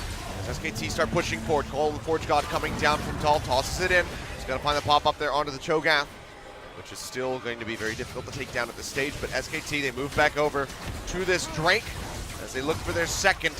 SKT start pushing forward. Call the Forge God coming down from Tall, tosses it in. He's going to find the pop up there onto the Cho'Gath, which is still going to be very difficult to take down at this stage. But SKT, they move back over to this Drake as they look for their second.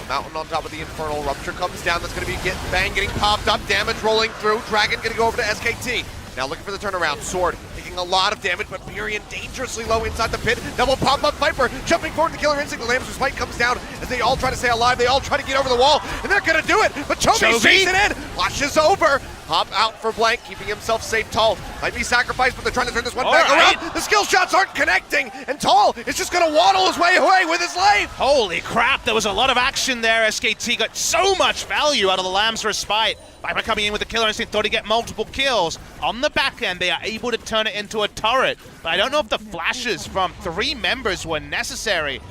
The mountain on top of the Infernal. Rupture comes down. That's going to be getting popped up. Damage rolling through. Dragon going to go over to SKT. Now looking for the turnaround. Sword taking a lot of damage, but Burian dangerously low inside the pit. Double pop-up Viper jumping forward to Killer Instinct. The Lamb's Respite comes down as they all try to stay alive. They all try to get over the wall, and they're going to do it. But Chovy stays it in. Flashes over. Hop out for Blank, keeping himself safe. Tall might be sacrificed, but they're trying to turn this one back around. The skill shots aren't connecting, and Tall is just going to waddle his way away with his life. Holy crap, there was a lot of action there. SKT got so much value out of the Lamb's Respite. Viper coming in with the Killer Instinct, thought he'd get multiple kills. On the back end, they are able to turn it into a turret, but I don't know if the flashes from 3 members were necessary.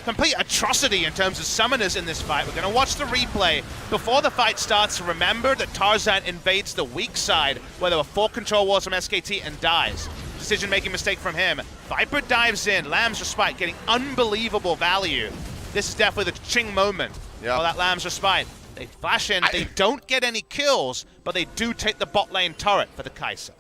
Complete atrocity in terms of summoners in this fight. We're going to watch the replay before the fight starts. Remember that Tarzan invades the weak side, where there were 4 control walls from SKT and dies. decision-making mistake from him. Viper dives in, Lamb's Respite getting unbelievable value. This is definitely the ching moment of that Lamb's Respite. They flash in, they don't get any kills, but they do take the bot lane turret for the Kai'Sa.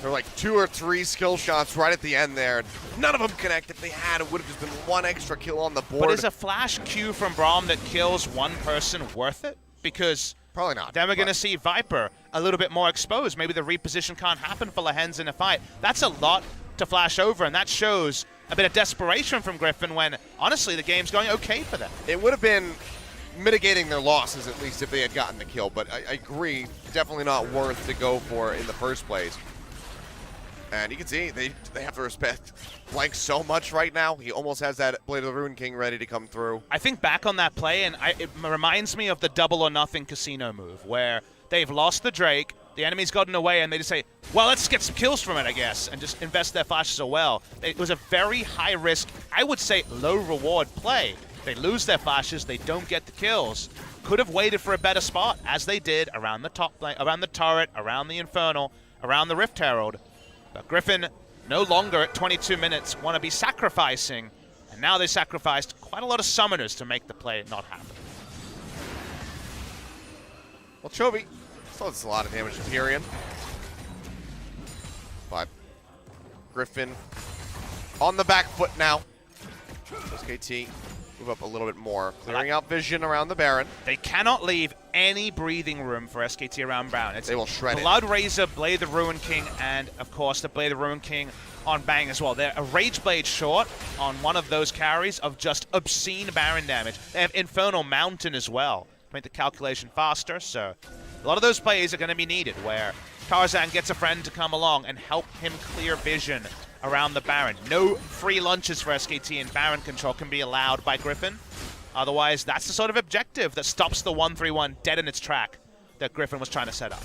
There were like 2 or 3 skill shots right at the end there. None of them connect. If they had, it would have just been 1 extra kill on the board. But is a flash Q from Braum that kills 1 person worth it? Because probably not. Then we're going to see Viper a little bit more exposed. Maybe the reposition can't happen for Lehens in a fight. That's a lot to flash over, and that shows a bit of desperation from Griffin when, honestly, the game's going okay for them. It would have been mitigating their losses, at least, if they had gotten the kill. But I agree, definitely not worth to go for in the first place. And you can see they have to respect Blank so much right now. He almost has that Blade of the Ruin King ready to come through. I think back on that play, and it reminds me of the double or nothing casino move, where they've lost the Drake, the enemy's gotten away, and they just say, well, let's get some kills from it, I guess, and just invest their flashes as well. It was a very high-risk, I would say low-reward play. They lose their flashes, they don't get the kills. Could have waited for a better spot, as they did around the top lane, around the turret, around the Infernal, around the Rift Herald. But Griffin, no longer at 22 minutes, want to be sacrificing, and now they sacrificed quite a lot of summoners to make the play not happen. Well, Chovy still does a lot of damage to Tyrion. But Griffin on the back foot now. SKT move up a little bit more, clearing out vision around the Baron. They cannot leave any breathing room for SKT around Baron. They will shred Blood Razor, Blade the Ruin King, and of course the Blade the Ruin King on Bang as well. They're a Rage Blade short on one of those carries of just obscene Baron damage. They have Infernal Mountain as well to make the calculation faster, so a lot of those plays are going to be needed where Tarzan gets a friend to come along and help him clear vision around the Baron. No free lunches for SKT, and Baron control can be allowed by Griffin. Otherwise, that's the sort of objective that stops the 1-3-1 dead in its track that Griffin was trying to set up.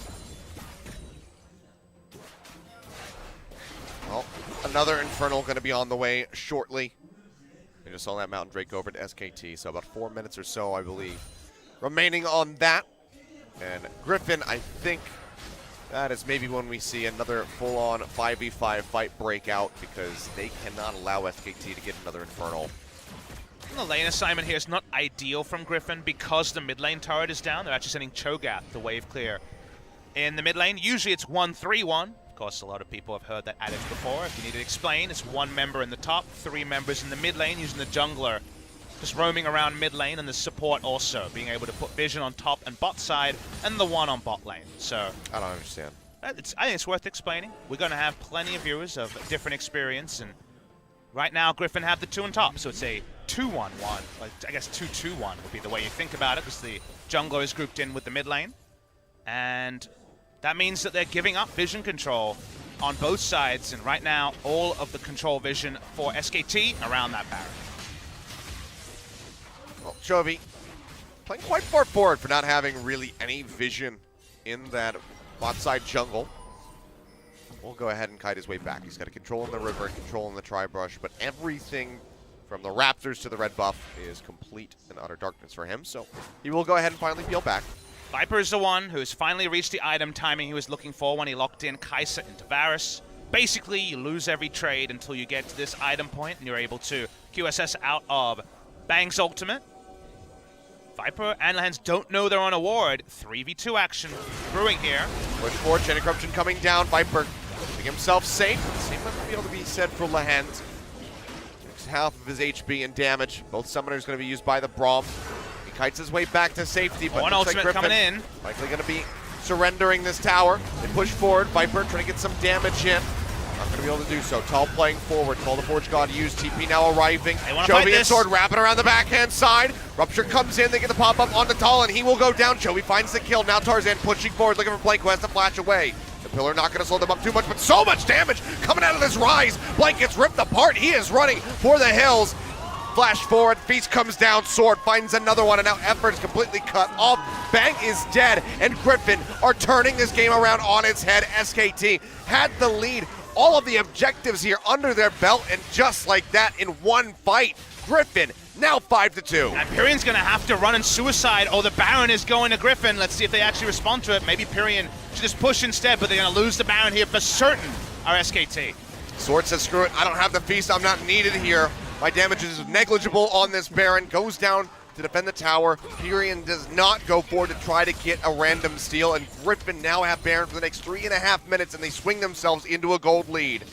Well, another Infernal going to be on the way shortly. We just saw that Mountain Drake over to SKT, so about 4 minutes or so, I believe, remaining on that. And Griffin, I think that is maybe when we see another full-on 5v5 fight break out, because they cannot allow SKT to get another Infernal. The lane assignment here is not ideal from Griffin because the mid lane turret is down. They're actually sending Cho'Gath to wave clear in the mid lane. Usually it's 1-3-1. Of course, a lot of people have heard that adage before. If you need to explain, it's 1 member in the top, 3 members in the mid lane using the jungler just roaming around mid lane, and the support also being able to put vision on top and bot side, and the 1 on bot lane. So I don't understand. I think it's worth explaining. We're going to have plenty of viewers of different experience, and right now Griffin have the 2 on top, so it's a 2-1-1. Like, I guess 2-2-1 would be the way you think about it, because the jungler is grouped in with the mid lane, and that means that they're giving up vision control on both sides, and right now all of the control vision for SKT around that Baron. Well, Chovy playing quite far forward for not having really any vision in that bot side jungle. We'll go ahead and kite his way back. He's got a control in the river, control in the tri-brush, but everything from the Raptors to the red buff is complete and utter darkness for him, so he will go ahead and finally peel back. Viper is the one who's finally reached the item timing he was looking for when he locked in Kai'Sa into Varus. Basically, you lose every trade until you get to this item point, and you're able to QSS out of Bang's ultimate. Viper and Lehens don't know they're on a ward. 3v2 action brewing here. Push forward, Chain of Corruption coming down. Viper keeping himself safe. Same might be able to be said for Lehens. Half of his HP and damage. Both summoners going to be used by the Braum. He kites his way back to safety, but One looks ultimate like Griffin coming in. likely going to be surrendering this tower. They push forward. Viper trying to get some damage in. Not going to be able to do so. Tal playing forward. Call the Forge God used. TP now arriving. Chovy and Sword wrapping around the backhand side. Rupture comes in. They get the pop up onto Tal, and he will go down. Chovy finds the kill. Now Tarzan pushing forward, looking for Blank, who has to flash away. The pillar not going to slow them up too much, but so much damage coming out of this rise. Blank gets ripped apart. He is running for the hills. Flash forward, Feast comes down, Sword finds another one, and now effort is completely cut off. Bang is dead, and Griffin are turning this game around on its head. SKT had the lead, all of the objectives here under their belt, and just like that in one fight, Griffin now 5-2. And Pyrion's going to have to run in suicide. Oh, the Baron is going to Griffin. Let's see if they actually respond to it. Maybe Pyrion should just push instead, but they're going to lose the Baron here for certain, our SKT. Sword says, screw it, I don't have the feast, I'm not needed here. My damage is negligible on this Baron. Goes down to defend the tower. Pyrian does not go forward to try to get a random steal, and Griffin now have Baron for the next 3.5 minutes, and they swing themselves into a gold lead.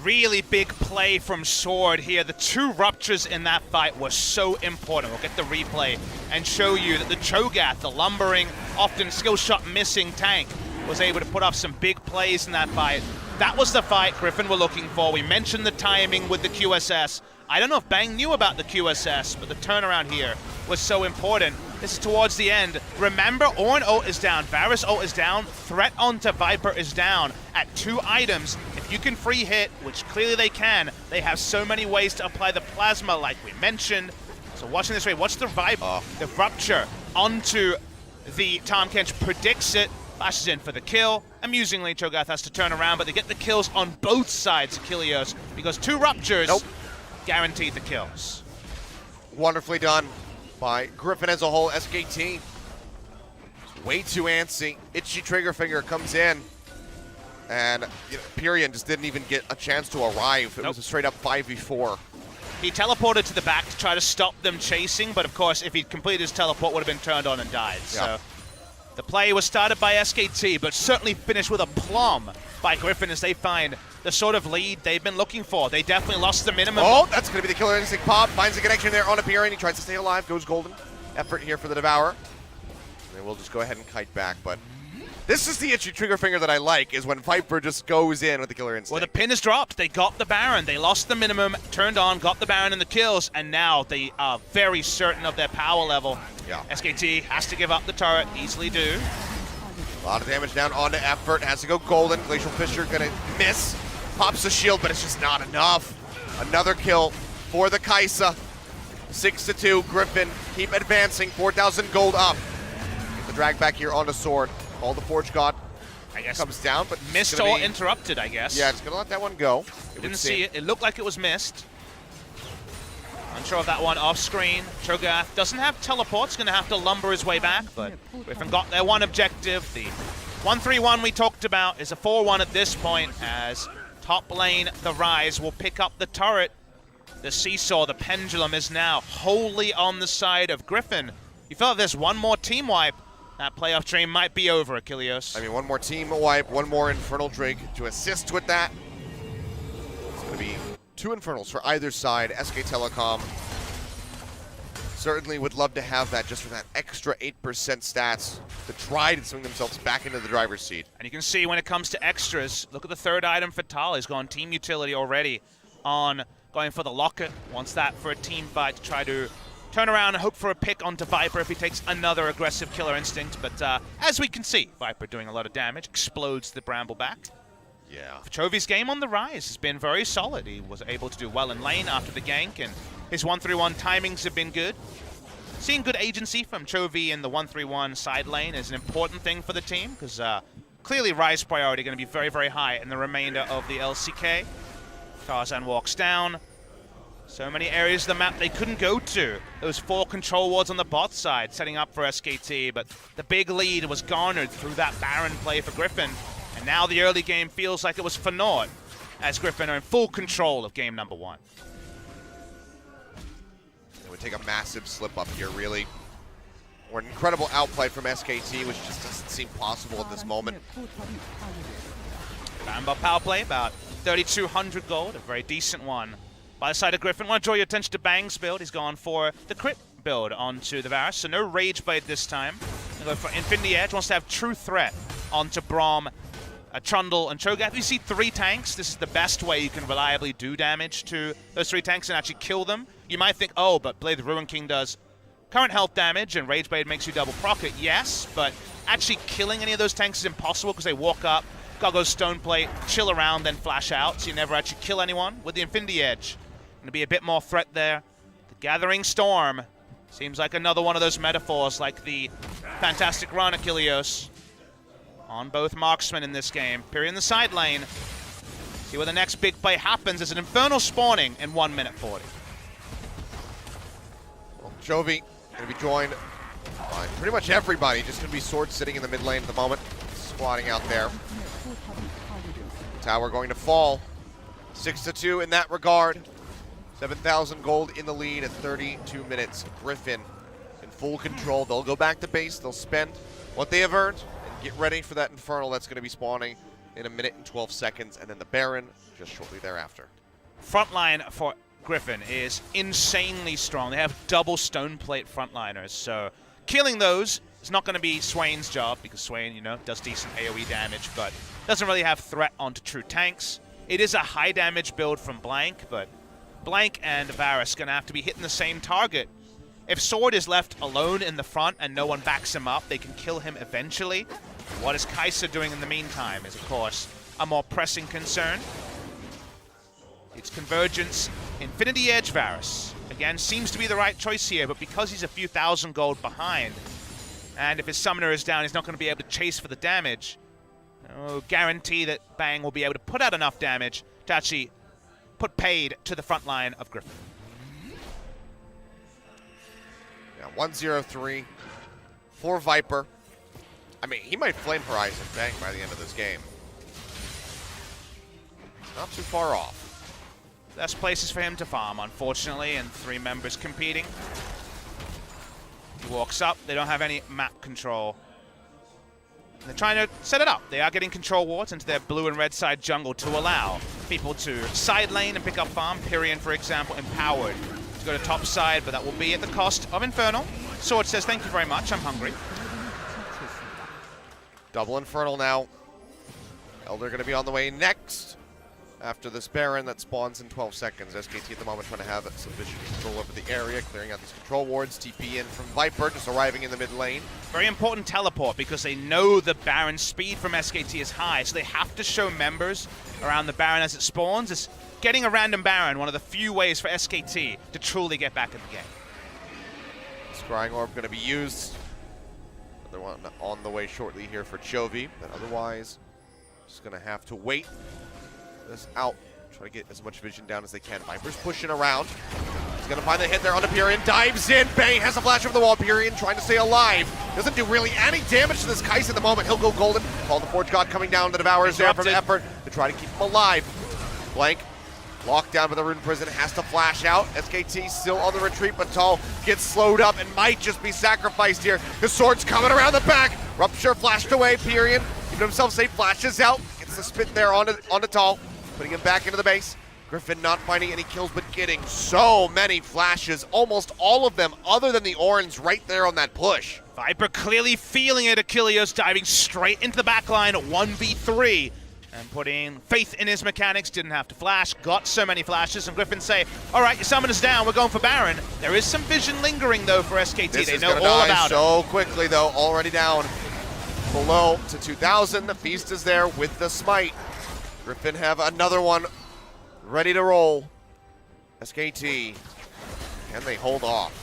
Really big play from Sword here. The 2 ruptures in that fight were so important. We'll get the replay and show you that the Cho'Gath, the lumbering, often skill shot missing tank, was able to put off some big plays in that fight. That was the fight Griffin were looking for. We mentioned the timing with the QSS. I don't know if Bang knew about the QSS, but the turnaround here was so important. This is towards the end. Remember, Ornn ult is down, Varus ult is down, threat onto Viper is down. At 2 items, if you can free hit, which clearly they can, they have so many ways to apply the plasma like we mentioned. So watching this way, watch the Viper, the rupture onto the Tahm Kench, predicts it, flashes in for the kill. Amusingly, Cho'Gath has to turn around, but they get the kills on both sides of Kilios because 2 ruptures guaranteed the kills. Wonderfully done by Griffin as a whole. SKT way too antsy. Itchy trigger finger comes in, and Pyrian just didn't even get a chance to arrive. It was a straight up 5v4. He teleported to the back to try to stop them chasing, but of course, if he'd completed his teleport, would have been turned on and died. So the play was started by SKT, but certainly finished with a plum by Griffin as they find the sort of lead they've been looking for. They definitely lost the minimum. Oh, that's going to be the killer instinct pop. Finds the connection there on a Pyrian. He tries to stay alive. Goes golden. Effort here for the Devourer. And we'll just go ahead and kite back, but this is the itchy trigger finger that I like, is when Viper just goes in with the killer instinct. Well, the pin is dropped. They got the Baron. They lost the minimum, turned on, got the Baron and the kills, and now they are very certain of their power level. Yeah. SKT has to give up the turret. Easily do. A lot of damage down onto Effort. Has to go golden. Glacial Fissure gonna miss. Pops the shield, but it's just not enough. Another kill for the Kai'Sa. 6-2. Griffin keep advancing. 4,000 gold up. Get the drag back here onto Sword. All the Forge God, I guess, comes down, but missed or interrupted, I guess. Yeah, it's gonna let that one go. Didn't see it. It looked like it was missed. Unsure of that one off screen. Cho'Gath doesn't have teleports, gonna have to lumber his way back, but Griffin got their one objective. The 1-3-1 we talked about is a 4-1 at this point, as top lane, the Rise, will pick up the turret. The seesaw, the pendulum, is now wholly on the side of Griffin. You feel like there's one more team wipe, that playoff train might be over, Achilleos. I mean, one more team wipe, one more Infernal Drake to assist with that. It's going to be 2 Infernals for either side. SK Telecom certainly would love to have that just for that extra 8% stats to try to swing themselves back into the driver's seat. And you can see when it comes to extras, look at the 3rd item for Tal. He's gone team utility already on going for the locket. Wants that for a team fight to try to turn around and hope for a pick onto Viper if he takes another aggressive killer instinct. But as we can see, Viper doing a lot of damage, explodes the Bramble back. Yeah. Chovey's game on the rise has been very solid. He was able to do well in lane after the gank, and his 1-3-1 timings have been good. Seeing good agency from Chovey in the 1-3-1 side lane is an important thing for the team, because clearly Rise priority going to be very, very high in the remainder of the LCK. Tarzan walks down. So many areas of the map they couldn't go to. Those 4 control wards on the bot side setting up for SKT, but the big lead was garnered through that Baron play for Griffin. And now the early game feels like it was for naught, as Griffin are in full control of game number 1. It would take a massive slip up here, really. Or an incredible outplay from SKT, which just doesn't seem possible at this moment. Bambo power play, about 3,200 gold, a very decent one. By the side of Griffin, I want to draw your attention to Bang's build. He's gone for the crit build onto the Varus, so no Rage Blade this time. He'll go for Infinity Edge, wants to have True Threat onto Braum, Trundle, and Cho'Gath. You see 3 tanks. This is the best way you can reliably do damage to those 3 tanks and actually kill them. You might think, oh, but Blade the Ruin King does current health damage and Rage Blade makes you double proc it. Yes, but actually killing any of those tanks is impossible because they walk up, gotta go Stone Plate, chill around, then flash out, so you never actually kill anyone. With the Infinity Edge, gonna be a bit more threat there. The Gathering Storm seems like another one of those metaphors, like the fantastic run Achilleos on both marksmen in this game. Pyrian in the side lane. See where the next big play happens. There's an Infernal spawning in 1 minute 40. Well, Chovey going to be joined by pretty much everybody. Just going to be Sword sitting in the mid lane at the moment, squatting out there. Tower going to fall. 6-2 in that regard. 7,000 gold in the lead at 32 minutes. Griffin in full control. They'll go back to base. They'll spend what they have earned and get ready for that Infernal that's going to be spawning in 1 minute and 12 seconds. And then the Baron just shortly thereafter. Frontline for Griffin is insanely strong. They have double stone plate frontliners, so killing those is not going to be Swain's job because Swain, you know, does decent AoE damage, but doesn't really have threat onto true tanks. It is a high damage build from Blank, but Blank and Varus going to have to be hitting the same target. If Sword is left alone in the front and no one backs him up, they can kill him eventually. What is Kai'Sa doing in the meantime is, of course, a more pressing concern. It's Convergence, Infinity Edge Varus. Again, seems to be the right choice here, but because he's a few thousand gold behind, and if his summoner is down, he's not going to be able to chase for the damage. No guarantee that Bang will be able to put out enough damage to actually put paid to the front line of Griffin. Yeah, 1-0-3 for Viper. I mean, he might flame Horizon Bang by the end of this game. Not too far off. Best places for him to farm, unfortunately, and 3 members competing. He walks up. They don't have any map control. They're trying to set it up. They are getting control wards into their blue and red side jungle to allow people to side lane and pick up farm. Pyrian, for example, empowered to go to top side, but that will be at the cost of Infernal. Sword says, thank you very much, I'm hungry. Double Infernal now. Elder going to be on the way next after this Baron that spawns in 12 seconds. SKT at the moment trying to have sufficient control over the area, clearing out these control wards. TP in from Viper, just arriving in the mid lane. Very important teleport because they know the Baron's speed from SKT is high, so they have to show members around the Baron as it spawns. It's getting a random Baron, one of the few ways for SKT to truly get back in the game. Scrying Orb going to be used. Another one on the way shortly here for Chovy, but otherwise, just going to have to wait this out. Try to get as much vision down as they can. Viper's pushing around. He's going to find the hit there on the Pyrian. Dives in. Bang has a flash over the wall. Pyrian trying to stay alive. Doesn't do really any damage to this Kai'Sa at the moment. He'll go golden. Call the Forge God coming down. The Devourer's there from effort to try to keep him alive. Blank locked down by the Rune Prison. Has to flash out. SKT still on the retreat, but Tall gets slowed up and might just be sacrificed here. The Sword's coming around the back. Rupture flashed away. Pyrian, keeping himself safe, flashes out. Gets the spit there onto Tall. Putting him back into the base. Griffin not finding any kills, but getting so many flashes. Almost all of them, other than the Orns, right there on that push. Viper clearly feeling it. Achilles diving straight into the backline, 1v3. And putting faith in his mechanics, didn't have to flash, got so many flashes, and Griffin say, all right, your summoner's down, we're going for Baron. There is some vision lingering, though, for SKT. This they is know gonna all die about so it. quickly, though, already down below to 2,000. The Feast is there with the Smite. Griffin have another one ready to roll. SKT, can they hold off?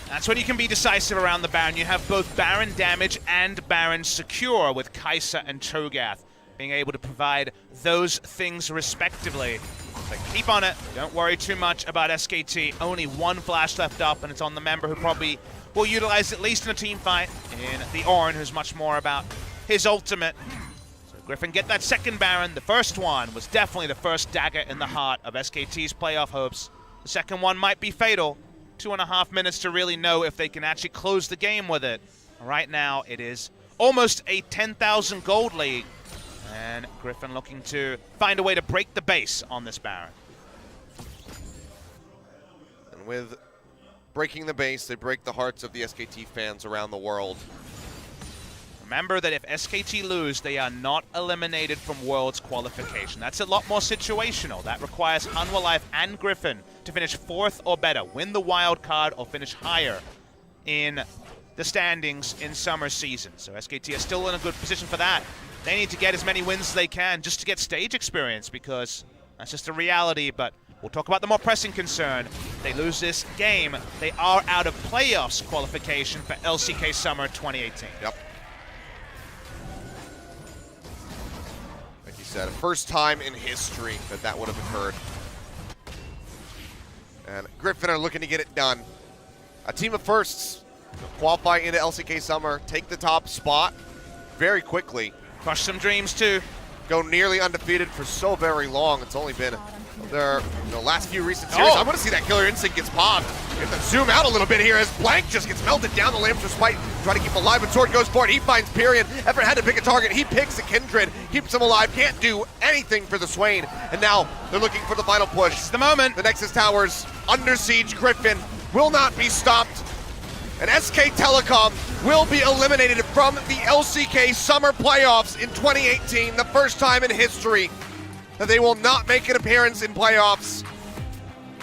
That's when you can be decisive around the Baron. You have both Baron damage and Baron secure with Kai'Sa and Cho'Gath being able to provide those things respectively. But keep on it. Don't worry too much about SKT. Only 1 flash left up, and it's on the member who probably will utilize at least in a team fight in the Ornn, who's much more about his ultimate. Griffin get that second Baron. The first one was definitely the first dagger in the heart of SKT's playoff hopes. The second one might be fatal. 2.5 minutes to really know if they can actually close the game with it. Right now, it is almost a 10,000 gold lead. And Griffin looking to find a way to break the base on this Baron. And with breaking the base, they break the hearts of the SKT fans around the world. Remember that if SKT lose, they are not eliminated from Worlds qualification. That's a lot more situational. That requires Hanwha Life and Griffin to finish 4th or better, win the wild card, or finish higher in the standings in summer season. So SKT are still in a good position for that. They need to get as many wins as they can just to get stage experience, because that's just a reality. But we'll talk about the more pressing concern. They lose this game, they are out of playoffs qualification for LCK Summer 2018. Yep. Said, first time in history that would have occurred. And Griffin are looking to get it done. A team of firsts qualify into LCK Summer, take the top spot very quickly. Crush some dreams too. go nearly undefeated for so very long. It's only been their last few recent series. I want to see that Killer Instinct gets popped. You have to zoom out a little bit here as Blank just gets melted down the Lamb's Respite. Try to keep him alive, but Sword goes for it. He finds Pyrian. Everett had to pick a target. He picks a Kindred, keeps him alive, can't do anything for the Swain. And now they're looking for the final push. It's the moment. The Nexus Towers under siege. Griffin will not be stopped. And SK Telecom will be eliminated from the LCK Summer Playoffs in 2018, the first time in history that they will not make an appearance in playoffs.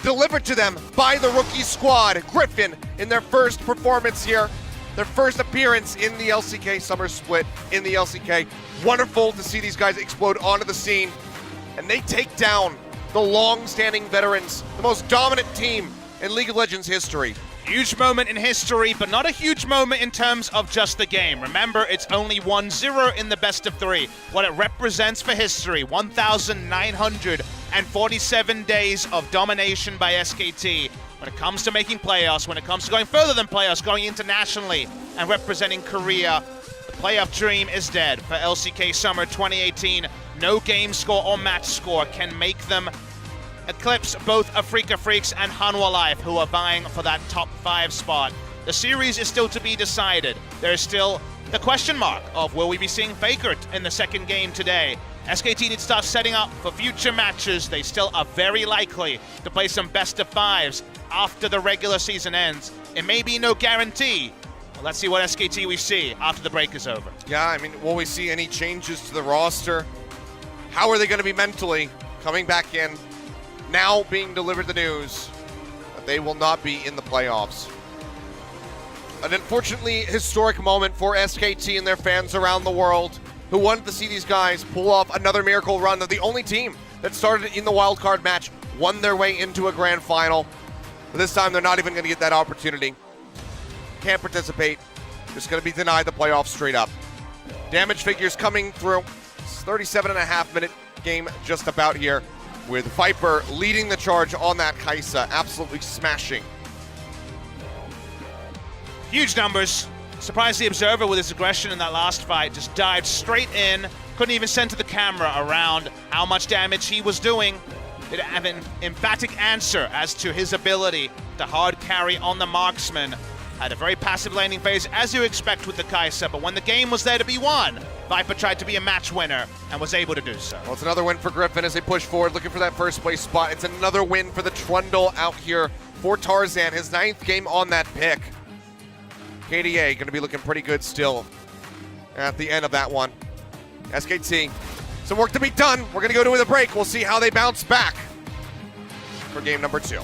Delivered to them by the rookie squad, Griffin, in their first performance here, their first appearance in the LCK Summer Split in the LCK. Wonderful to see these guys explode onto the scene, and they take down the long-standing veterans, the most dominant team in League of Legends history. Huge moment in history, but not a huge moment in terms of just the game. Remember, it's only 1-0 in the best of 3. What it represents for history, 1,947 days of domination by SKT. When it comes to making playoffs, when it comes to going further than playoffs, going internationally and representing Korea, the playoff dream is dead for LCK Summer 2018. No game score or match score can make them eclipse both Afrika Freaks and Hanwha Life, who are vying for that top 5 spot. The series is still to be decided. There is still the question mark of will we be seeing Fakert in the second game today. SKT need to start setting up for future matches. They still are very likely to play some best of 5s after the regular season ends. It may be no guarantee. Well, let's see what SKT we see after the break is over. Yeah, I mean, will we see any changes to the roster? How are they going to be mentally coming back in? Now being delivered the news that they will not be in the playoffs. An unfortunately historic moment for SKT and their fans around the world who wanted to see these guys pull off another miracle run. They're the only team that started in the wildcard match, won their way into a grand final. But this time they're not even going to get that opportunity. Can't participate. Just going to be denied the playoffs straight up. Damage figures coming through. 37.5-minute game just about here, with Viper leading the charge on that Kai'Sa, absolutely smashing. Huge numbers. Surprised the observer with his aggression in that last fight. Just dived straight in. Couldn't even send to the camera around how much damage he was doing. Did have an emphatic answer as to his ability to hard carry on the marksman. Had a very passive laning phase, as you expect with the Kai'Sa, but when the game was there to be won, Viper tried to be a match winner and was able to do so. Well, it's another win for Griffin as they push forward, looking for that first place spot. It's another win for the Trundle out here for Tarzan, his 9th game on that pick. KDA going to be looking pretty good still at the end of that one. SKT, some work to be done. We're going to go to the break. We'll see how they bounce back for game number 2.